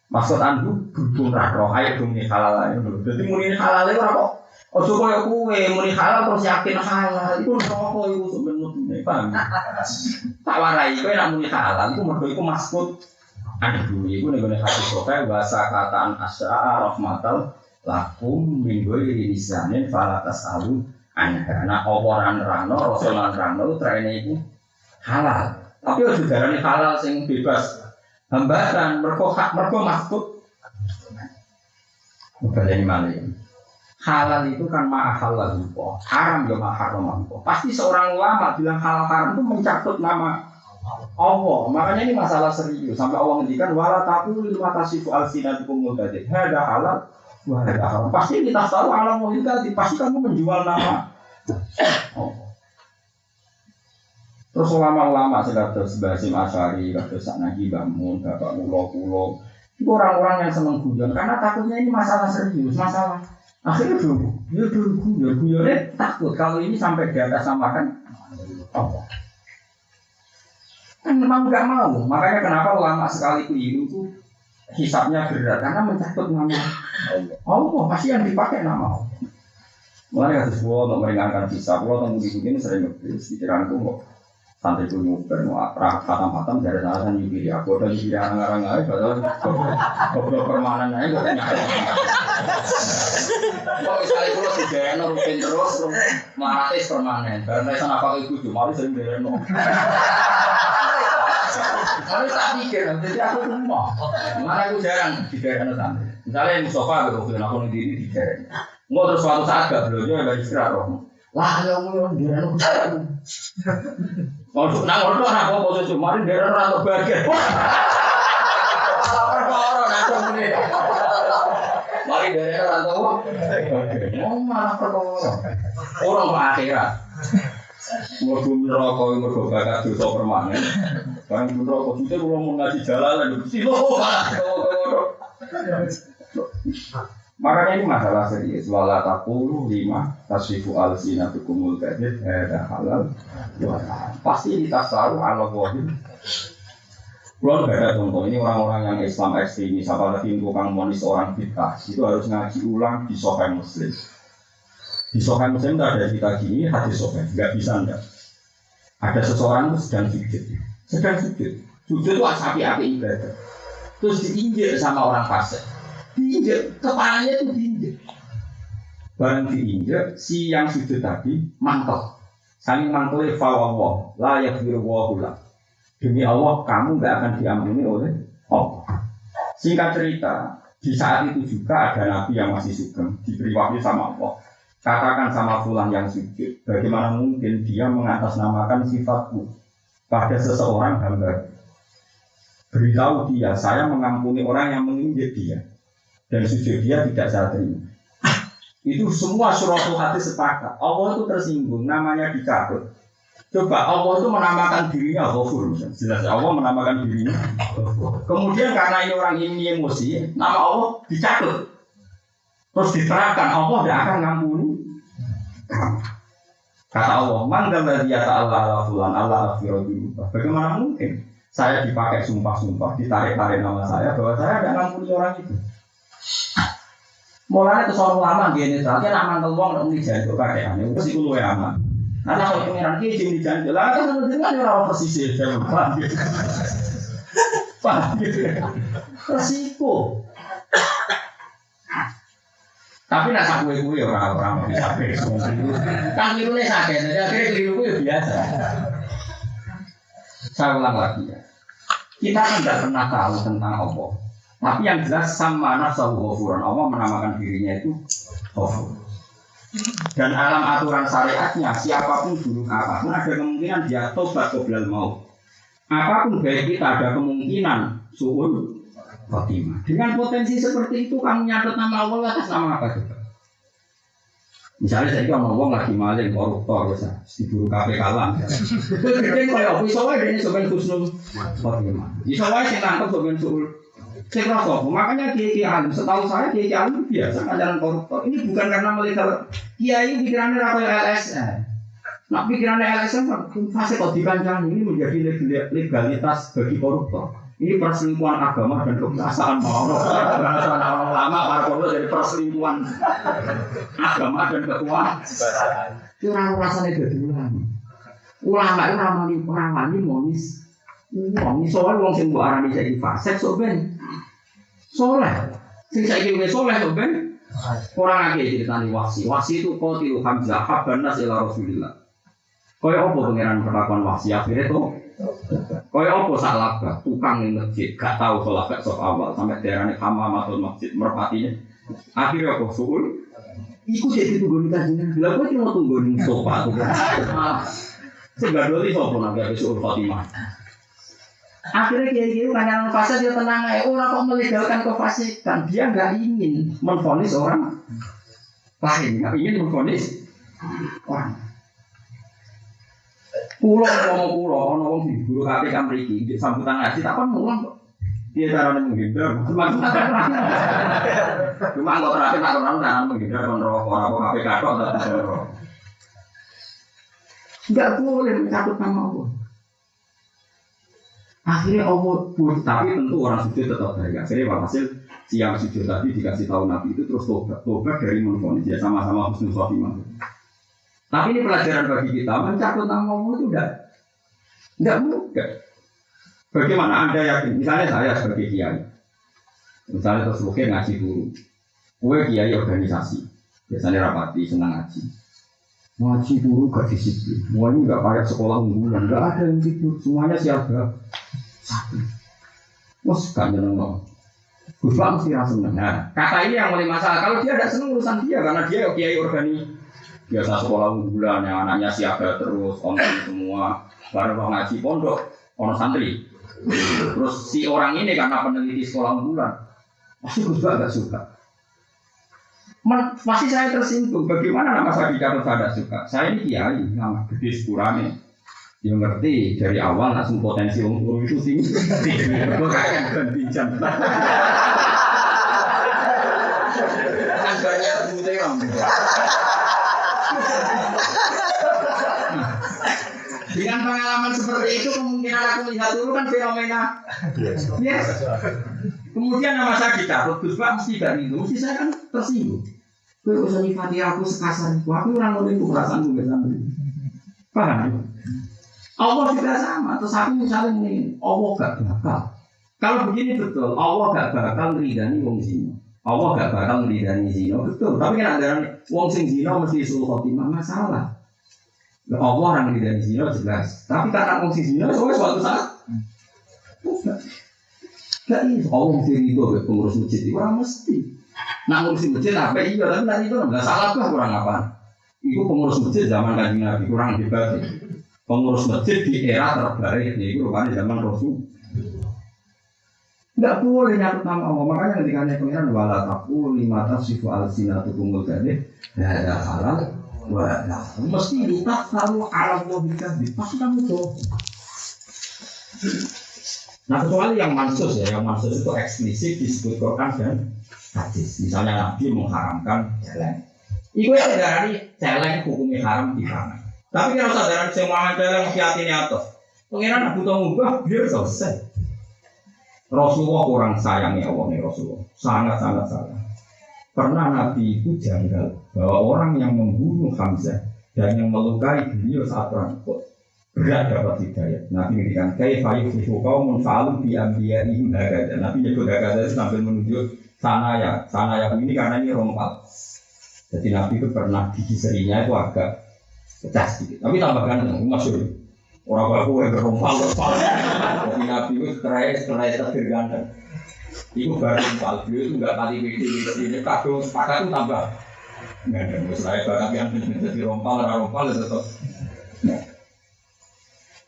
Maksud anhu berhubung roh ayo muni halal aja dulu. Jadi muni halal itu apa? Ojo koyo kowe muni halal terus yakin halal itu rokok itu sebenarnya paham. Tak warai kowe nak muni halal itu mergo iku maksud anhu iku nek hadis sokai bahasa kataan asya'a rahmatal lakum min ghairi lisanin falatas alu anha. Nah oporan rano rasolan rano trene iku halal. Tapi ojo darane halal sing bebas hambatan mergo maksud bukan malih. Halal itu kan ma'halal itu, haram ya ma'haram itu. Pasti seorang ulama bilang halal haram itu mencatut nama Allah. Makanya ini masalah serius. Sampai Allah ngendikan wala taqulu lima tasifu alsinatukum mudadzib. Hada halal wa hada haram. Pasti kita tahu alam mudadzib. Pasti kamu menjual nama Allah. Terus ulama-ulama sebatas Basim Asy'ari, kados Saknaki Bamun, Bapak Pulo. Itu orang-orang yang senang guyon karena takutnya ini masalah serius, masalah akhirnya guyonnya takut kalau ini sampai di atas samakan Allah. Kan memang nggak mau, makanya kenapa ulama sekali keliru itu hisabnya berat karena mencatut nama Allah pasti yang dipakai nama Allah. Mulai kasus gua untuk meringankan hisab, gua tunggu di sini sering ngebis pikiranku kok santai pun nguber, mau khatam-khatam dari sana nyubi aku dan nyubi orang-orang lain, padahal goblok permanen aja gak nyari. Kalau misalnya kalau dijalan rutin terus, maratis permanen. Karena sana pakai kudu, malah sering jalan. Kalau tak pikir, jadi aku rumah. Mana aku jarang dijalan santri. Misalnya Mustafa begitu, aku nanti di dijalan. Nggak terus suatu saat gak belajar dari istirahat. Lah ya mau dia nak usah. Kalau nak orang nak apa posisi kemarin dia orang tak bahagia. Orang nak cuma ni. Mari dia orang tahu. Oh malah perkara. Orang akhirat. Mergo neraka mergo bakat dosa permanen. Bang neraka kita kalau mau ngaji jalan lagi silo. Makanya ini masalah serius. Wala taqulu lima tasifu alsinatukumul kadhib hada halal wa pasti ditasaru ala wahid. Kalau nggak ada contoh ini orang-orang yang Islam ekstremis apalagi tukang monis orang bid'ah itu harus ngaji ulang di Sahih Muslim. Di Sahih Muslim ada kita gini hadis Sahih, nggak bisa enggak. Ada seseorang itu sedang sujud itu api ibadah. Terus diinjek sama orang fasik, diinjek kepalanya itu diinjek. Barang diinjek si yang sujud tadi mantel, saling mantelnya fawwah, layak dirwahullah. Demi Allah kamu nggak akan diampuni oleh Allah. Singkat cerita, di saat itu juga ada nabi yang masih sugeng diberi wahyu sama Allah. Katakan sama fulan yang sujud, bagaimana mungkin dia mengatasnamakan sifatku pada seseorang hamba. Beritahu dia, saya mengampuni orang yang menginjek dia dan sujud dia tidak saya terima. Itu semua suratul hati sepakat. Allah itu tersinggung, namanya dicabut. Coba Allah itu menamakan dirinya Ghafur, jelas Allah menamakan dirinya. Kemudian karena ini orang ini emosi, nama Allah dicabut. Terus diterapkan Allah tidak akan ngampuni. Kata Allah, "Mangga dia ta'ala ala fulan Allah afirodin." Bagaimana mungkin saya dipakai sumpah-sumpah, ditarik-tarik nama saya bahwa saya tidak ngampuni orang itu. Mulanya itu soal lama gini, soalnya nak mantel wong nak dijanjok kakeane, wis iku luwe aman. Ana kok pengiran iki sing dijanjok, lah kan menjenengan ora persis ya, Pak. Resiko. Tapi nak sak kuwe orang bisa besok. Kan kirune sakit, jadi akhirnya keliru kuwe biasa. Saya ulang lagi ya. Kita kan tidak pernah tahu tentang Allah. Tapi yang jelas sama nafsu Ghafuran, Allah menamakan dirinya itu Ghafur. Dan alam aturan syariatnya siapapun buruk apapun ada kemungkinan dia tobat qoblal maut. Apapun baik kita ada kemungkinan suul khotimah. Dengan potensi seperti itu kamu nyatet nama Allah atas nama apa juga? Misalnya saya kalau ngomong lagi maling koruptor biasa diburu KPK lang. Jadi kalau bisa wae dene sampeyan husnul khotimah. Bisa wae sing nangkep sampeyan suul. Saya rasa, makanya kiai alim, setahu saya kiai alim biasa ajaran koruptor. Ini bukan karena melegal kiai pikirannya apa LSM. Nak pikirannya LSM fase kok dikancang ini menjadi legalitas bagi koruptor. Ini perselingkuhan agama dan kekuasaan orang lama para koruptor jadi perselingkuhan agama dan kekuasaan. Itu rasanya kedudukan. Ulama itu ramani monis. Wong soal wong sing mbok arani saiki fasik sok ben. Soleh. Sing saiki wis soleh sok ben. Ora akeh critane Wahsi. Wahsi itu qatilu Hamzah habanas ila Rasulillah. Kaya apa pangeran perlakuan Wahsi akhire to? Kaya apa Salabah tukang ning masjid gak tahu salat gak sok awal sampai diarani hamamatul masjid merpatinya. Akhire apa suul? Iku sik ditunggu kanjeng. Lha kok cuma tunggu ning sofa to. Segadoli sapa nang gak suul Fatimah. Akhirnya kiai-kiai kanyaran fasik dia tenang aja, orang kok melegalkan kefasikan, dia nggak ingin menvonis orang lain, nggak ingin menvonis orang. Pulau orang di guru KPK meriki, di sambutan ngaji, tak kan mulang kok. Dia caranya menghindar, cuma anggota terakhir tak kenal jangan menghindar orang KPK kok tak nggak boleh mencabut nama Allah. Akhirnya Allah pun, tapi tentu orang sujud tetap baik. Akhirnya walhasil siang sujud tadi dikasih tahu Nabi itu terus tobat dari menfonis ya sama-sama husnul khotimah. Tapi ini pelajaran bagi kita mencabut nama Allah itu tidak mudah. Bagaimana Anda yakin? Misalnya saya sebagai kiai, misalnya terus mungkin ngaji guru, gue kiai organisasi, biasanya rapati senang ngaji. Ngaji guru gak disiplin, semuanya gak kayak sekolah unggulan, gak ada yang tidur, semuanya siaga. Wes gak nyeneng. Gus Bang mesti rasa seneng. Nah, kata ini yang mulai masalah. Kalau dia tidak seneng urusan dia, karena dia kiai organi biasa sekolah unggulan, yang anaknya siaga terus, online semua, baru ngaji pondok, ono santri. Terus si orang ini karena peneliti sekolah unggulan, pasti Gus Bang gak suka. Pasti saya tersinggung. Bagaimana nama saya dicatat saya tidak suka? Saya ini kiai, nama gede sepurane. Dia ngerti dari awal langsung potensi umur itu tinggi. Gue kayak bukan pinjam. Kan banyak putih om. Dengan pengalaman seperti itu kemungkinan aku lihat dulu kan fenomena. Yes. Kemudian nama saya dicatat, Gus Pak mesti dari itu, mesti saya kan tersinggung. Kowe usah nyifati aku sekasar itu. Aku ora ngono iku perasaanku mbek sampeyan. Paham? Allah juga sama. Terus aku misalnya ini, Allah gak bakal. Kalau begini betul, Allah gak bakal meridani wong zina. Allah gak bakal meridani zina, betul. Tapi kan ada wong sing zina mesti suul khotimah, masalah. Allah orang meridani zina jelas. Tapi karena wong sing zina suatu saat gak iso. Allah mesti ridho ke pengurus masjid itu orang mesti. Nak ngurusin masjid apa iya, tapi nanti itu nggak salah tuh kurang apa? Itu pengurus masjid zaman Kanjeng Nabi kurang hebat. Pengurus masjid di era terbaik itu rupanya zaman Rasul. Tidak boleh nyatut nama Allah. Makanya ketika ada pengiran wala taku lima tasifu al-sinatu kumul kadeh ada halal wala mesti ditak tahu alam logika pasti kamu tuh. Nah kecuali yang mansus ya, yang mansus itu eksplisit disebut Quran dan hadis. Misalnya Nabi mengharamkan celeng. Iku yang dari celeng hukumnya haram diharam. Tapi kalau sadar semua celeng hati atas, pengiran butuh ngubah biar selesai. Rasulullah kurang sayangnya Allah nih Rasulullah, sangat sayang. Pernah Nabi itu janggal bahwa orang yang membunuh Hamzah dan yang melukai beliau saat perang berat dapat hidayah. Nabi mengatakan kaifa yuflihu qaumun fa'alu bi anbiya'ihim hakaza. Nabi nyebut hakaza sambil menunjuk sana ya ini karena ini rompal. Jadi Nabi itu pernah gigi serinya itu agak pecah sedikit. Tapi tambahkan masyhur. Orang aku yang rompal. Jadi Nabi itu setelah takdir ganteng. Itu baru rompal. Beliau itu enggak kali ini kado sepakat itu tambah. Ganteng. Setelah barang yang jadi rompal tetap.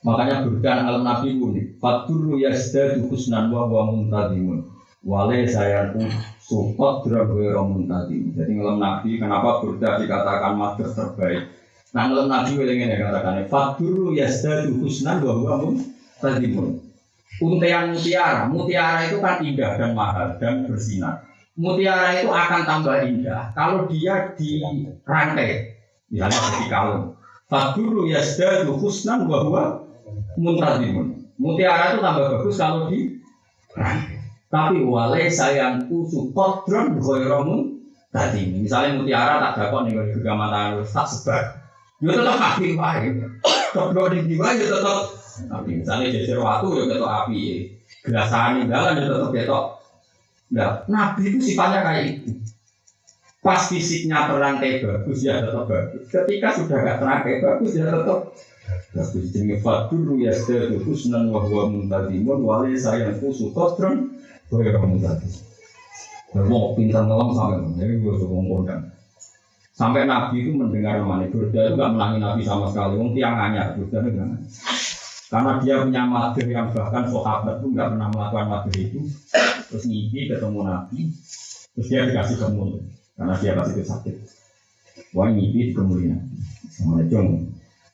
Makanya berdan alam Nabi pun fatur yasdadu husnan wa muntadimun wale saya pun support drabero muntadimun. Jadi alam Nabi kenapa berdan dikatakan master terbaik. Nah alam Nabi yang katakan fatur yasdadu husnan wa muntadimun. Untian mutiara itu kan indah dan mahal dan bersinar. Mutiara itu akan tambah indah kalau dia dirangkai, misalnya seperti kalung. Fatur yasdadu husnan wa muntadimun. Mutiara itu tambah bagus kalau di tapi wale sayangku support drone goyromun tadi. Misalnya mutiara tak dapat nih kalau juga mata tak sebar. Dia tetap api baik. Kalau di bawah dia tetap. Tapi misalnya jejer waktu dia tetap api. Gelasan dalam dia tetap ketok. Nah, Nabi itu sifatnya kayak itu. Pas fisiknya terangkai bagus ya tetap bagus. Ketika sudah gak terangkai bagus ya tetap. Tapi jenis fatur ya sedih husnan wa huwa muntadimun wali sayang kusu kodron boleh kamu tadi. Mau pintar ngelam sampai jadi gue ngomongkan. Sampai Nabi itu mendengar mana Burda itu nggak menangi Nabi sama sekali. Wong tiang hanya Burda itu kan. Karena dia punya madir yang bahkan sahabat itu nggak pernah melakukan madir itu. Terus ngimpi ketemu Nabi, terus dia dikasih kemul karena dia pasti itu sakit. Wah ngimpi dikemulinya sama Jong.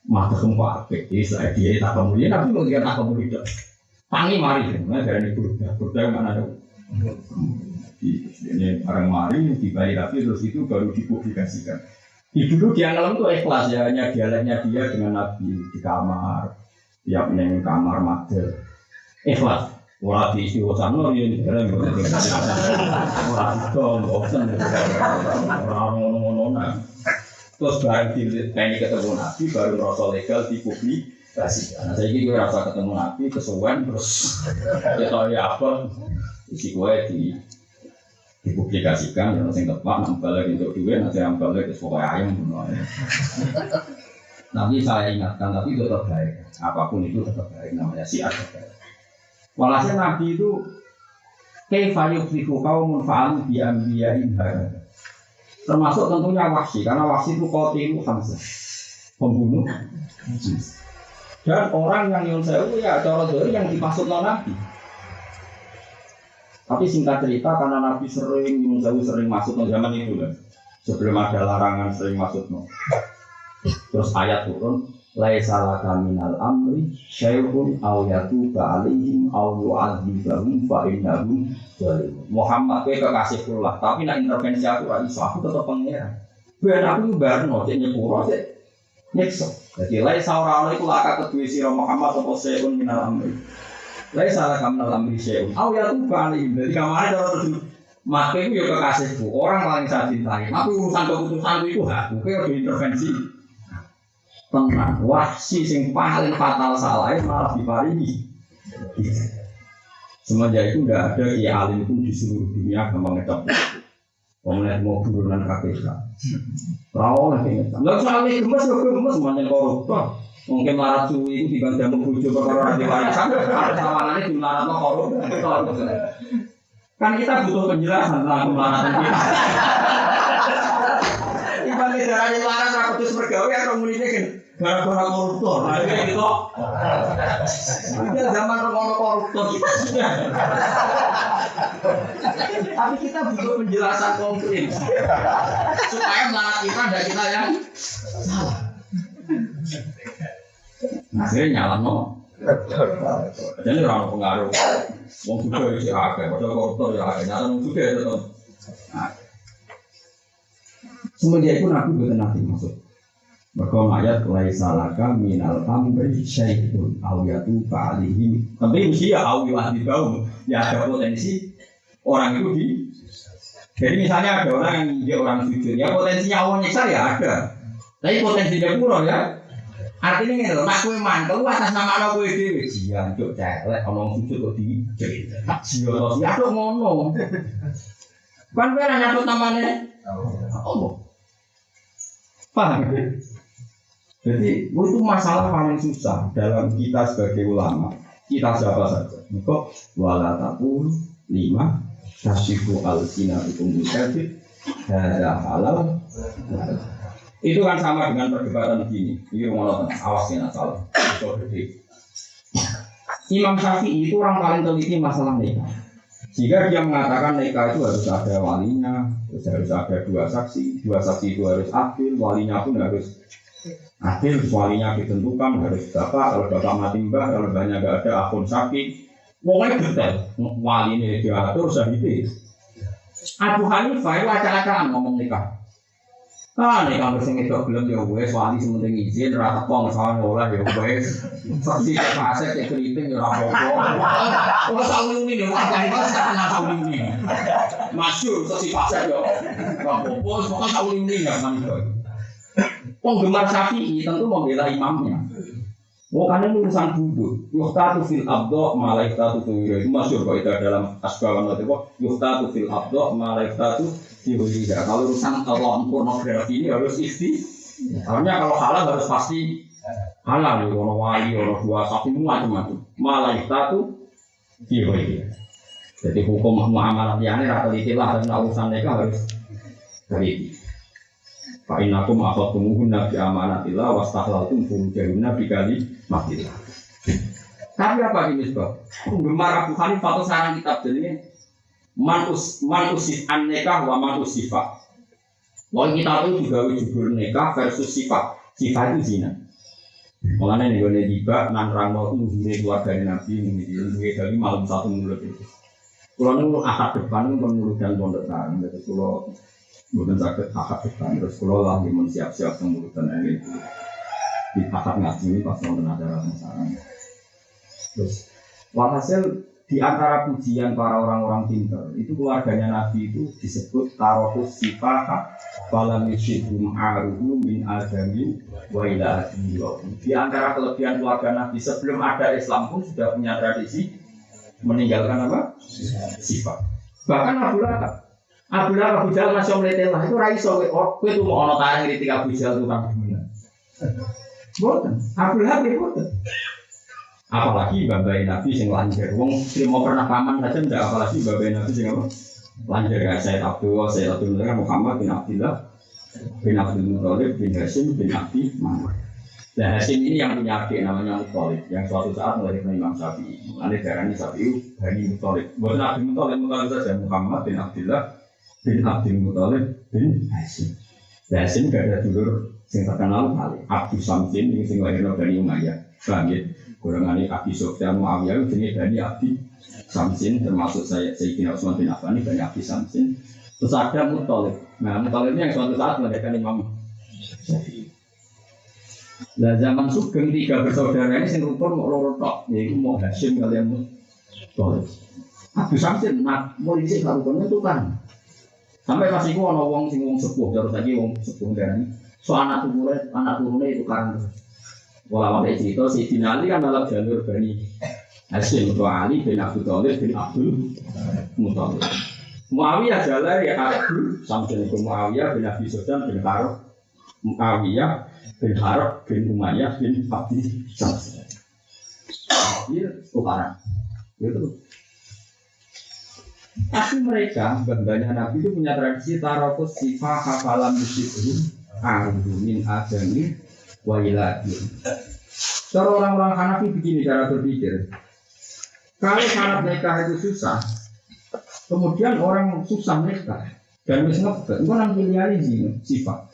Mata semua apik, jadi dia tak kemudian, tapi mungkin tak kemudian. Pangi mari, dari Burda mana ada? Ini orang mari dibayar tapi terus itu baru dipublikasikan. Dulu dia ngelam tuh ikhlas ya, hanya dialeknya dia dengan Nabi di kamar, tiap neng kamar mater, ikhlas. Orang di istiwasan lo ini orang dong, orang ngono-ngono. Terus barang di teknik ketemu Nabi baru merasa legal dipublikasikan. Nah saya ini gue rasa ketemu Nabi kesuwen terus ya tahu ya apa isi gue dipublikasikan yang sing tepat nambah lagi untuk duit nanti nambah lagi sesuai ayam semuanya. Nanti saya ingatkan tapi itu tetap baik. Apapun itu tetap baik namanya siar terbaik. Walhasil Nabi itu kaifa yuflihu qaumun fa'alu bi anbiya'ihim hakaza. Termasuk tentunya Wahsy, karena Wahsy itu qatilu Hamzah, pembunuh. Dan orang yang nyusul ya cara dari yang dimaksud Nabi. Tapi singkat cerita karena Nabi sering masuk zaman itu kan. Sebelum ada larangan sering masuk. Terus ayat turun, laisa laka minal amri syai'un aw yatuba alaihim aw yu'adzibahum fa innahum zalimun. Muhammad kowe kekasih kula, tapi nek intervensi aku ora iso, aku tetep pangeran. Ben aku barno cek nyepuro cek nyekso. Dadi laisa ora ana iku laka kedue sira Muhammad apa syai'un minal amri. Laisa laka minal amri syai'un aw yatuba alaihim. Dadi kamane terus Maka itu ya kekasihku, orang paling saya cintai. Tapi urusan keputusan itu aku harus intervensi. Tenang, wahsi sing paling fatal salah malah diparingi. Semenjak itu tidak ada kiai alim pun di seluruh dunia gampang ngecap. Pemenang mau turunan KPK. Rawol lagi ngecap. Lalu soalnya gemes semuanya koruptor. Mungkin larat suwi itu diganti membujuk perkara di warisan. Ada tawangannya di larat koruptor. Kan kita butuh penjelasan tentang kemelaratan kita. Ibarat darahnya larat rakutus bergawe atau mulainya kan gara-gara koruptor. Nah ini gitu. Udah zaman koruptor kita sudah. Tapi kita butuh penjelasan konkret supaya melarat kita dan kita yang salah. Akhirnya nyala no. Jadi orang pengaruh, wong juga isi agak, padahal koruptor ya agak, nyata wong juga itu tuh. Semenjak itu Nabi bukan nanti maksud. Berkau ayat mulai salaka minal amri syaitun awiyatu fa'alihim. Tapi mesti ya awiyatu bau, ya ada potensi orang itu di. Jadi misalnya ada orang yang dia orang sujud, ya potensinya Allah nyiksa ya ada. Tapi potensinya kurang ya. Artinya ini loh, nak kue mantel atas nama lo kue dewi. Jian cuk celek, orang sujud kok dijeri. Jian ya tuh ngono. Kan kue nyatut namanya Allah. Paham? Jadi itu masalah paling susah dalam kita sebagai ulama. Kita siapa saja. Kok walatapun 5 tasyifu al-sina itu musafir ada halal. Itu kan sama dengan perdebatan begini. Ini ngomong awasnya salah. Imam Syafi'i itu orang paling teliti masalah nikah. Jika dia mengatakan nikah itu harus ada walinya, harus ada 2 saksi. 2 saksi itu harus adil, walinya pun harus adil, walinya ditentukan harus bapak. Kalau bapak mati mbah, kalau mbahnya nggak ada akun sakit. Pokoknya detail. Wali ini diatur sahih. Abu Hanifah itu acak-acakan ngomong nikah. Nih kalau sing itu belum ya wes wali sementing izin rata pong soalnya olah ya wes versi pasek kayak keriting ya rapopo. Oh saung ini orang kaya itu saya saung ini masyur versi pasek ya rapopo. Pokoknya saung ini ya kan itu. Penggemar Syafi'i tentu membela imamnya. Oh karena urusan bubur. Yuhtatu fil abdo malaikatu tuwira itu masyur kalau itu dalam asbawan itu yuhtatu fil abdo malaikatu ya, kalau urusan kalau pornografi ini harus Harusnya kalau halal harus pasti halal. Ono wali, ono 2 sapi macam-macam. Malah itu ya. Jadi hukum muamalah yang ini rata ditilah dan urusan mereka harus teliti. Fa innakum akhadtumuhunna bi amanatillah wastahlaltum furujahunna bi kalimatillah. Tapi apa ini sebab? Penggemar Abu Hanifah atau sarang kitab jadi manusia nikah wa manusia. Wong kita itu juga judul nikah versus sifat. Sifat itu zina. Makanya nih gue tiba nanrang itu zina keluarga Nabi ini dari malam 1 mulut itu. Kalau nunggu akad depan itu mulut dan pondok sarang. Terus kalau bukan sakit akad depan terus kalau lagi mensiap-siap mulutan ini itu di akad ngaji ini pas nonton acara sarang. Terus walhasil di antara pujian para orang-orang pintar itu keluarganya Nabi itu disebut tarohus sifah falam yushidhum aruhu min adami wa ila adami. Di antara kelebihan keluarga Nabi sebelum ada Islam pun sudah punya tradisi meninggalkan apa? Sifat. Bahkan Abu Lahab Jahal masih meletelah itu raiso kowe itu mau ono tarang ketika Abu Jahal itu kan gimana? Boten. Abu Lahab itu boten. Apalagi babai Nabi sing lanjir. Wong mau pernah paman saja ndak apalagi babai Nabi sing apa? Lanjir ya Sayyid Abdul Muhammad bin Abdullah bin Abdul Muthalib bin Hashim bin Abdi Manaf. Nah Hashim ini yang punya adik namanya Muthalib yang suatu saat melahirkan Imam Syafi'i. Nanti darahnya Syafi'i Bani Muthalib. Bukan Abdul Muthalib saja Muhammad bin Abdullah bin Abdul Muthalib bin Hashim. Hashim gak ada dulur sing terkenal kali. Abdul Samsin yang sing lahirkan Bani Umayyah. Bangkit golongan Abi Sufyan Muawiyah jenis Bani Abdi Samsin termasuk Sayyidina Utsman bin Affan Bani Abdi Samsin. Terus ada Muthalib. Nah Muthalib ini yang suatu saat melahirkan Imam Syafi'i. Nah zaman Sugeng 3 bersaudara ini sing rukun mau loro tok yaitu mau Hashim kalian Muthalib. Abu Samsin nak polisi lakukan itu kan. Sampai masih gua wong sing wong sepuh terus lagi wong sepuh dan so anak turunnya itu kan. Walau ada cerita si Dinali kan dalam jalur Bani Hashim itu Ali bin Abi Thalib bin Abdul Muthalib. Muawiyah jalan ya Abu Samsin itu Muawiyah bin Abi Sufyan bin Harb Muawiyah bin Harb bin Umayyah bin Abi Samsin. Ini tukaran. Itu. Tapi mereka banyak Nabi itu punya tradisi tarokus sifah hafalan musyibun min adami wa iladi. Cara orang-orang Hanafi begini cara berpikir. Kalau syarat nikah itu susah, kemudian orang susah nikah dan wis ngebet, itu kan pilihan ini sifat.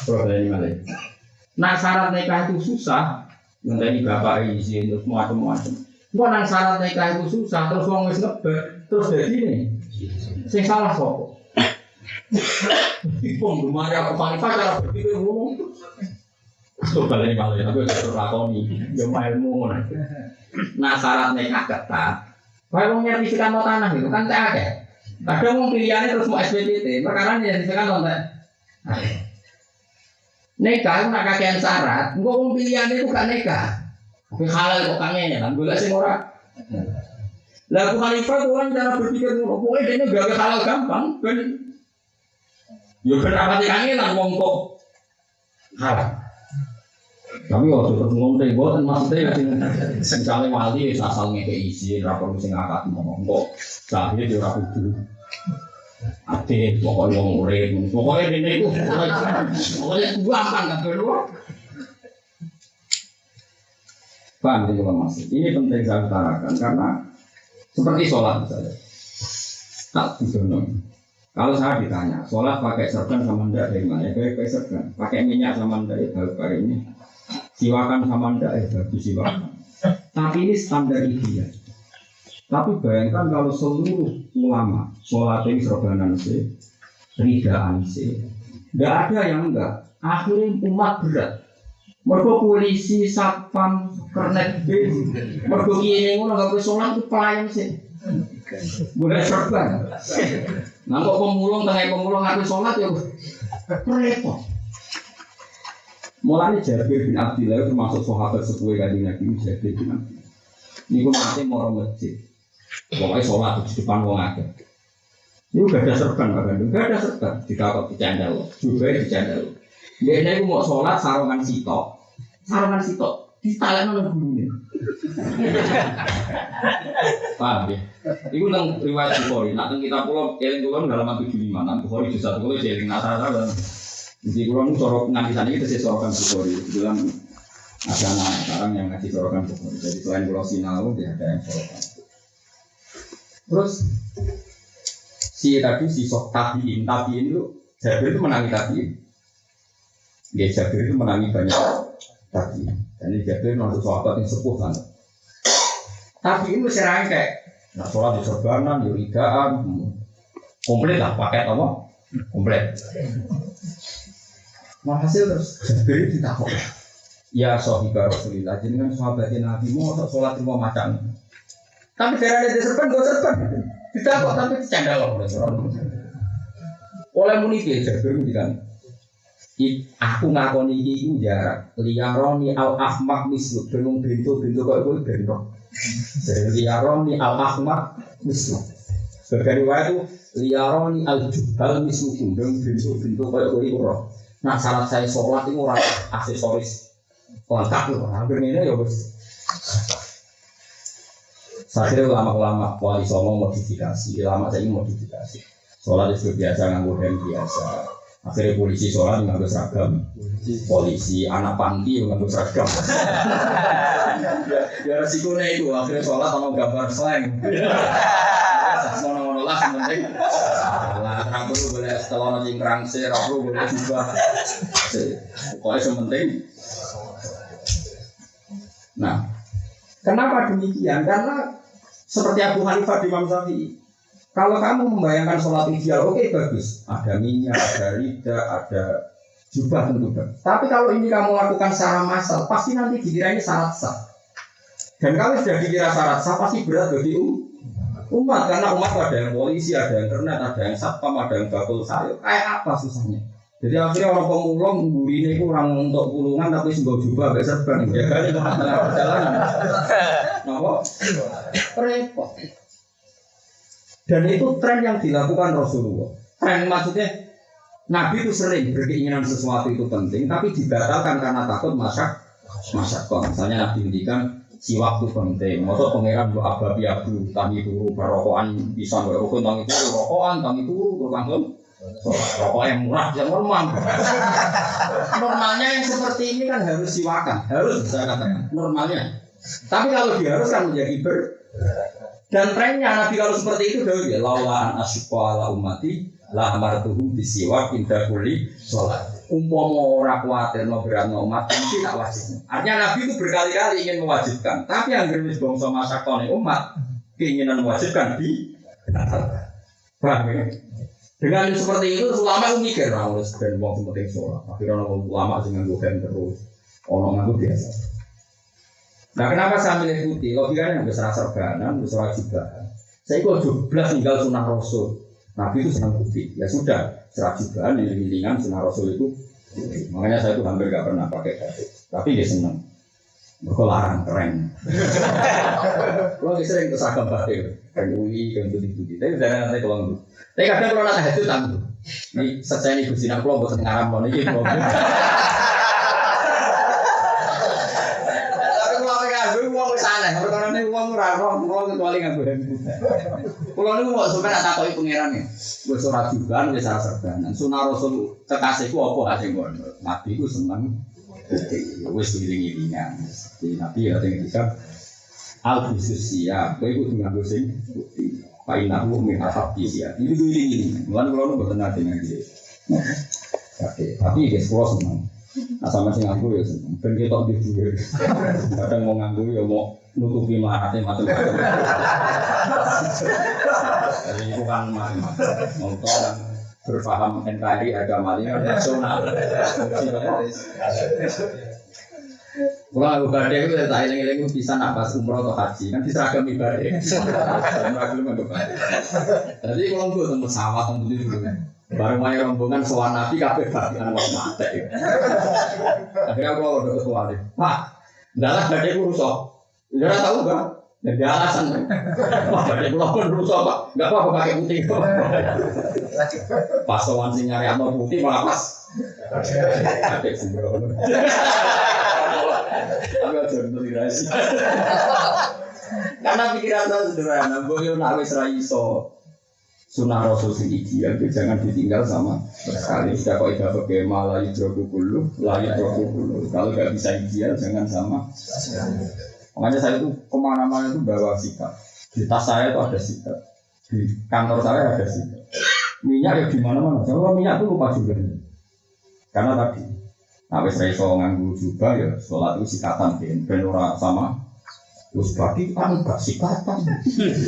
Problem malah. Nah syarat nikah itu susah. Nanti bapak izin terus macam-macam. Gua nang syarat nikah itu susah terus wong wis ngebet terus jadi ini. Sing salah sapa? Ipun rumah ya Pak cara berpikir ngomong. Coba lagi malah tapi harus lakoni yo ilmu ngono. Nah syarat nikah ketat. Kayak wong nyertifikat no tanah itu kan tak ada. Kadang wong pilihane terus mau SPDT, perkara nyertifikat no tanah. Nikah nak kakean syarat, engko wong pilihane bukan nikah. Tapi halal kok kangen kan golek sing ora. Lah Abu Hanifah tuh kan cara berpikir ngono, pokoke dene gawe halal gampang ben yo ben rapati kangenan wong kok halal. Tapi waktu ngomong teh boten maksudnya sing sale wali wis asal ngekeki izin ra perlu sing akad ngomong kok. Sahe yo ora kudu. Ate pokoknya wong urip, pokoknya dene iku pokoknya gampang kan lho. Paham itu Mas? Ini penting saya utarakan karena seperti sholat misalnya. Tak disono. Kalau saya ditanya, sholat pakai serban sama ndak dari mana? Pakai serban. Pakai minyak sama ndak ya baru ini. Siwakan sama ndak ya bagus siwakan. Tapi ini standar ideal. Tapi bayangkan kalau seluruh ulama sholat ini serbanan sih, ridaan sih, nggak ada yang enggak. Akhirnya umat berat. Mergo polisi satpam kernet bis, mergo kiye ngono gak bisa sholat itu pelayan sih. Boleh serban. Nah kok pemulung ngaku sholat ya repot. Mulai Jabir bin Abdillah termasuk sahabat sepuh Kanjeng Nabi Jabir bin Abdillah. Niku mate moro masjid. Pokoknya sholat di depan wong akeh. Ini gak ada serban Pak Gandung, gak ada serban. Dikakot dicandal, juga dicandal. Dia ini mau sholat sarungan sitok, ditalekno nang gurune. Paham ya? Iku nang riwayat Bukhari, nak teng kitab kula eling kula halaman 75, nang Bukhari di satu kula eling nasara dan di kula nu sorok nganti saniki tesih sorokan Bukhari. Kebetulan ada anak sekarang yang ngaji sorokan Bukhari. Jadi selain kula sinau dia ada yang sorokan. Terus si tabiin itu Jabir itu menangi tabiin. Dia Jabir itu menangi banyak tabiin. Dan Jabir masuk sahabat yang sepuh kan. Tabiin itu serang kayak nak sholat di serbanan, di ridaan, komplit lah paket apa? Komplit. Hasil terus Jabir itu ditakut. Ya sahibah Rasulillah, jadi kan sahabatnya Nabi mau sholat di rumah macam. Tapi daerah di serban, gue serban. Ditakut tapi cendal oleh muni dia Jabir kan. Aku ngakoni iki jarak liyaroni al ahmak mislu belum bintu kok kowe bento. Liyaroni al ahmak mislu. Sebagai riwayat itu liyaroni al jubal mislu belum bintu kok kowe ora. Nah syarat saya sholat itu ora aksesoris lengkap lho. Hampir ini ya wis. Saya ulama-ulama wali songo modifikasi, ulama saya modifikasi. Sholat itu biasa nganggo hem biasa. Akhirnya polisi sholat nganggo seragam. Polisi anak panti nganggo seragam. Ya resikonya itu akhirnya sholat sama gambar slang. Ngono-ngono lah penting. Lah terang perlu boleh telon cingkrang sih, perlu boleh juga. Pokoknya sementing. Nah, kenapa demikian? Karena seperti Abu Hanifah di Imam Syafi'i. Kalau kamu membayangkan sholat ideal, oke bagus. Ada minyak, ada rida, ada jubah tentu. Tapi kalau ini kamu lakukan secara massal, pasti nanti dikiranya syarat sah. Dan kalau sudah dikira syarat sah, pasti berat bagi Umat, karena umat ada yang polisi, ada yang internet, ada yang satpam, ada yang bakul sayur. Kayak apa susahnya? Jadi akhirnya orang pemulung ini kurang untuk pulungan tapi sembah jubah gak serban. Ya kan itu tengah perjalanan. Kenapa? Repot. Dan itu tren yang dilakukan Rasulullah. Tren maksudnya Nabi itu sering berkeinginan sesuatu itu penting, tapi dibatalkan karena takut masyarakat. Misalnya Nabi ngendikan si waktu penting, maksud pangeran bu ababi abu, tangi turu, barokokan bisa berokok, tangi turu, rokokan, tangi turu, langsung rokok yang murah, yang normal. Normalnya yang seperti ini kan harus siwakan, harus saya katakan normalnya. Tapi kalau diharuskan menjadi dan trennya Nabi kalau seperti itu dahulu ya laulaan asyqa ala ummati la amartuhum bisiwak inda kulli sholat. Umpama ora kuwatir no beratno umat mesti tak wajib. Artinya Nabi itu berkali-kali ingin mewajibkan, tapi yang wis bangsa masakone umat keinginan mewajibkan di paham ya? Dengan seperti itu ulama mikir ora wis ben wong penting sholat. Akhirnya ulama sing nganggo hand terus ono nganggo biasa. Nah kenapa saya milih putih? Logikanya besar serbanan, besar jubahan. Saya kok jublas tinggal sunnah Rasul. Nabi itu senang putih. Ya sudah, serah jubahan, miling-milingan sunnah Rasul itu. Makanya saya itu hampir gak pernah pakai batik. Tapi dia senang. Mereka larang, keren. Kalau sering kesagam batik, kan ui, kan putih-putih. Tapi saya nanti kalau tapi kadang kalau nak itu tangguh. Ini selesai ini bersih, nak kelompok ngaram loh ini kelompok. Karena ini uang murah, uang kecuali nggak boleh. Kalau ini mau sebenarnya tak tahu pangerannya, gue surat juga, gue salah serbanan. Sunnah Rasul kekasihku apa hasil gue? Nabi ku senang, gue segiling-gilingan. Nabi ya dengan kita al-khususiyah, gue ikut dengan gue sing putih. Painahu minahabisia. Ini giling-giling. Mulai kalau nu betul nanti nanti. Tapi guys, gue senang. Nah sama sing nganggu ya seneng. Ben ketok di dhuwur. Kadang mau nganggu ya mau nutupi marate macam-macam. Jadi itu kan mau kan berpaham NKRI agama ini nasional. Kalau aku badai itu tak eling-eling bisa napas umroh atau haji kan diseragam ibadah. Jadi kalau gue temu pesawat temu dulu. Bareng main rombongan soal Nabi kabeh bagian wong mate. Akhirnya aku udah ketua deh. Pak, ndalah badhe ku rusak. Ora tahu kan? Jadi alasan. Wah, badhe kula pun rusak, Pak. Enggak apa-apa pakai putih. Pas sowan sing nyari apa putih malah pas. Adek sembrono. Aku aja ngerti. Karena pikiran saya sederhana, boyo nak wis ra iso. Sunnah Rasul sing ideal itu jangan ditinggal sama sekali. Sudah kok tidak pakai malah hidroku dulu, lari hidroku dulu. Kalau nggak bisa ideal jangan sama. Makanya saya itu kemana-mana itu bawa sikap. Di tas saya itu ada sikap, di kantor saya ada sikap. Minyak ya di mana-mana. Kalau minyak itu lupa juga. Karena tadi, habis reso nganggu juga ya sholat itu sikatan ben ora sama. Terus bagi kan gak sikatan,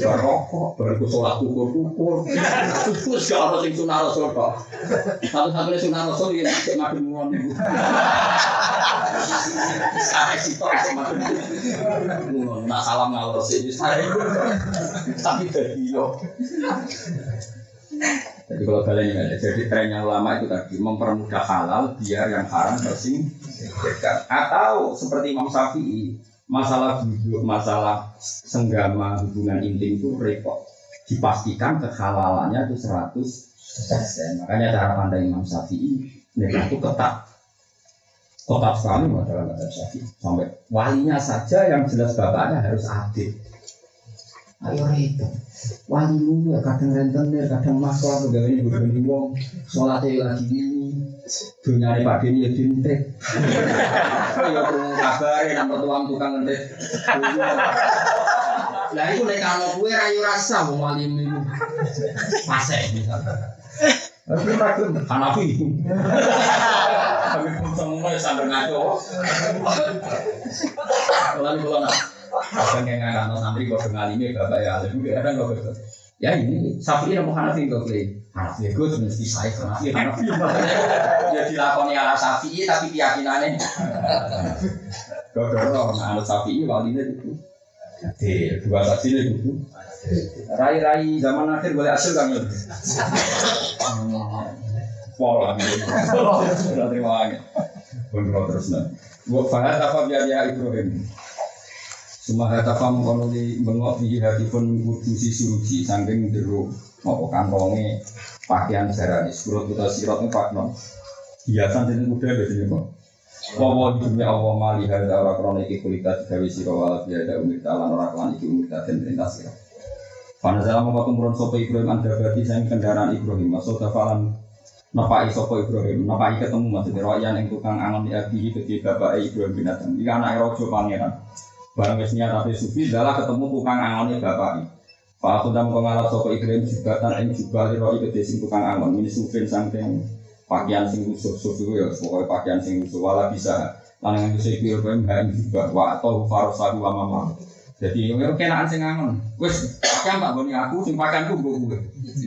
gak rokok, baru sholat kukur-kukur. Terus gak ada yang sunnah Rasul kok. Satu-satunya sunnah Rasul yang masih madem mulan itu. Saya sitok madem mulan, nak salam ngalor sih. Tapi dari yo. Jadi kalau kalian ingat, jadi trennya lama itu tadi mempermudah halal biar yang haram tersingkirkan. Atau seperti Imam Syafi'i. Masalah duduk, masalah senggama hubungan intim itu repot. Dipastikan kehalalannya itu 100%. Makanya cara pandang Imam Syafi'i itu ketat sekali dalam mazhab Syafi'i. Sampai walinya saja yang jelas bapaknya harus adil. Ayo itu wali lu ya kadang rentenir, kadang masalah juga ini berbeda wong. Sholatnya lagi ini. Dunia ini pagi ini ya dintek. Ya perlu kabar yang bertuang tukang ngentek. Nah itu nek kalau gue rayu rasa mau malim itu pasek misalnya. Tapi takut Hanafi. Tapi pun semua sambil ngaco. Kalau nak kadang yang ngangkat santri kau dengar ini bapak ya alim kadang kau betul. Ya ini Syafi'i dan Hanafi kau beli. Hanafi gue mesti saya Hanafi. Ya dilakoni ala Syafi'i tapi keyakinannya. Kau dorong anak Syafi'i walinya itu. Dua saksi itu. Rai-rai zaman akhir boleh hasil kan? Pola gitu. Terima kasih. Kontrol terus nih. Buat faham apa biar ya Ibrahim. Semua kata kamu kalau di bengok di hati pun kudusi suruji saking jeruk mau kantongnya pakaian serani surut kita sirotnya pak non. Hiasan itu udah biasanya kok. Wawa dunia Allah mali harga orang kronik kualitas gawe sira wala biada umir talan ora lan iki umir dan perintah sira. Pada dalam waktu turun sopo Ibrahim anda berarti sayang kendaraan Ibrahim masuk dafalan napai sopo Ibrahim napai ketemu maksudnya royan yang tukang angon di abi ketika bapak Ibrahim bin Adam jika anak rojo pangeran barang wesnya tapi sufi adalah ketemu tukang angonnya bapak Pak sudah mengalami sopo Ibrahim juga tan yang juga roi kedesin tukang angon ini sufin saking pakaian sing usuh ya pokoknya pakaian sing usuh wala bisa lanang bisa Ibrahim hain juga wa atau farosahu wa mama. Jadi yang kenaan sing angon. Wis pakaian tak boni aku sing pakaianku gue.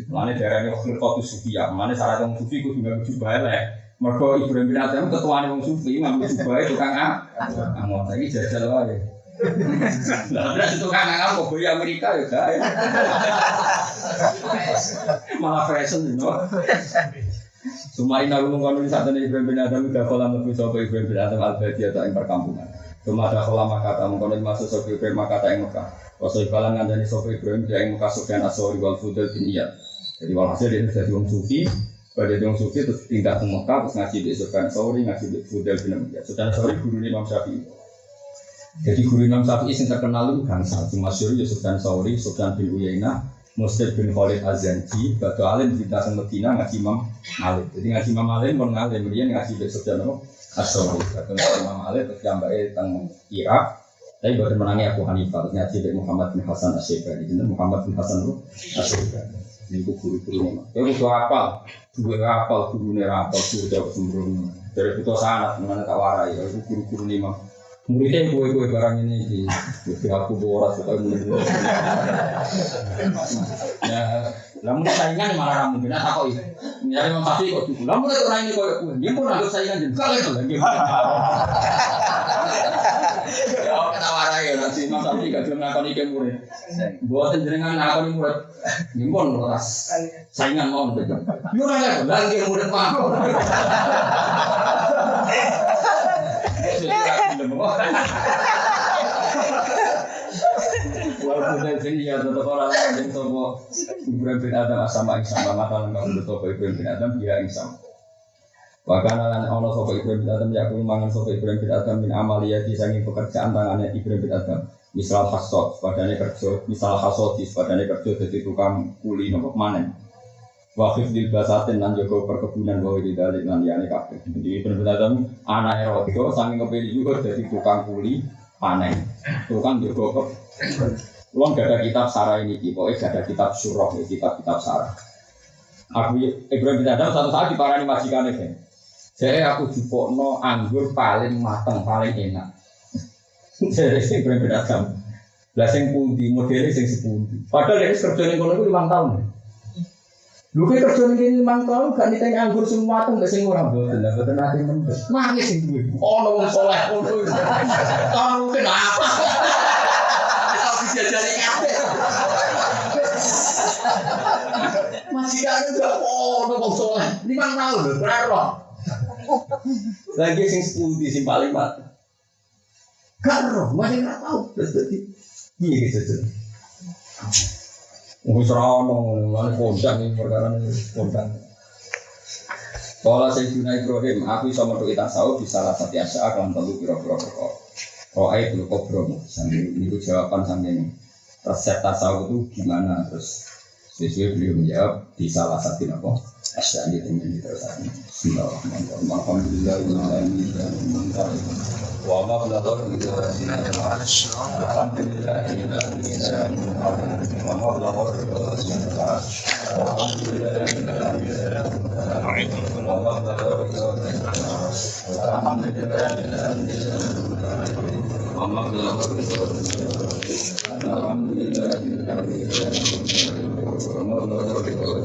Mane darane waktu foto sufi ya. Mane syarat wong sufi kudu nganggo jubah elek. Mergo Ibrahim bin Adam ketuane wong sufi nganggo jubah tukang angon. Saiki jajal wae. Lah nek tukang angon kok boy Amerika ya gae. Malah fashion no. Cuma ina gunung kono saat ini Ibrahim bin Adam udah kolam lebih sopo Ibrahim bin Adam al-Badiyah atau yang perkampungan. Cuma ada kolam makata mengkono masuk sopo Ibrahim makata yang Mekah. Wasoi balan ngandani sopo Ibrahim dia yang Mekah Sufyan As-Sawri wal Fudel bin Iyad. Jadi walhasil dia jadi wong sufi. Pada wong sufi terus tinggal ke Mekah terus ngaji di Sufyan As-Sawri ngaji di Fudel bin Iyad. Sufyan As-Sawri guru Imam Syafi'i. Jadi guru Imam Syafi'i yang terkenal itu bangsa. Masyhur ya Sufyan As-Sawri, Sufyan bin Uyainah. Muslim bin Khalid Az-Zanji, Batu Alim di Dasar Medina ngaji Imam Malik. Jadi ngaji Imam Malik pun ngalim, dia ngaji besok jam As-Sawri. Batu Imam Malik terus jambake teng Irak. Tapi baru menangi Abu Hanifah, terus ngaji dari Muhammad bin Hasan Asy-Syaibani. Jadi Muhammad bin Hasan Asy-Syaibani. Ini guru-guru ini. Tapi itu apal, guru-guru apal, guru jauh sembrono. Dari itu sangat mana tak warai, itu guru-guru ini mah. Muridnya gue barang ini di aku boras supaya murid. Ya, namun saingan malah ramu bina tak kok ini. Nyari mempati kok dulu. Namun itu orang ini kok dia pun ada saingan juga itu lagi. Ya, kita warai nanti mas Abdi gak belum ngakoni ke murid. Buat jenengan ngakoni murid. Nimpun boras saingan mau betul. Yo nanya lagi murid mau. Walaupun dari sini ya tetap orang yang tahu Ibrahim bin Adam sama mata lengkap untuk tahu Ibrahim bin Adam dia insam. Bahkan orang sopo Ibrahim bin Adam ya aku mangan sopo Ibrahim bin Adam bin amaliyah di samping pekerjaan tangannya Ibrahim bin Adam. Misal hasod, padanya kerja, misal hasodis, padanya kerja jadi tukang kuli nombok manen. Wakif di basatin dan juga perkebunan bahwa di dalam nandiane kabeh. Jadi benar-benar anak erodo saking kepilih juga dari tukang kuli panen, tukang juga Belum gak ada kitab sarah ini, pokoknya gak ada kitab surah, kitab sarah. Aku Ibrahim bin Adam satu saat diparani majikannya kan. Jadi aku jupokno anggur paling mateng, paling enak. Jadi Ibrahim bin Adam. Lah sing pundi modele sing sepundi. Padahal dia kerja ning kono iku 5 tahun. Lu kayak kerja ning 5 tahun gak ditanya anggur sing mateng gak sing ora mboten. Lah mboten ate mendhes. Nangis sing duwe. Ono wong saleh ngono. Tahu kenapa? Dijajari kabeh. Majikan udah ono wong saleh 5 tahun lho, ora. Lagi sing sepundi sing paling mat. Karo, masih nggak tahu. Terus jadi, iya gitu. Mungkin seronok, mana kondang ini perkara ini kondang. Kalau saya guna Ibrahim, aku bisa menulis tasawuf di salah satu asa akan tentu kira-kira perkara. Oh itu kobrom, sambil itu jawaban sambil resep tasawuf itu gimana terus. Sesuai beliau menjawab di salah satu apa? Asa ini dengan diteruskan. Bismillahirrahmanirrahim. Alhamdulillah. Wa ma balagha min alhamdulillah Alhamdulillah.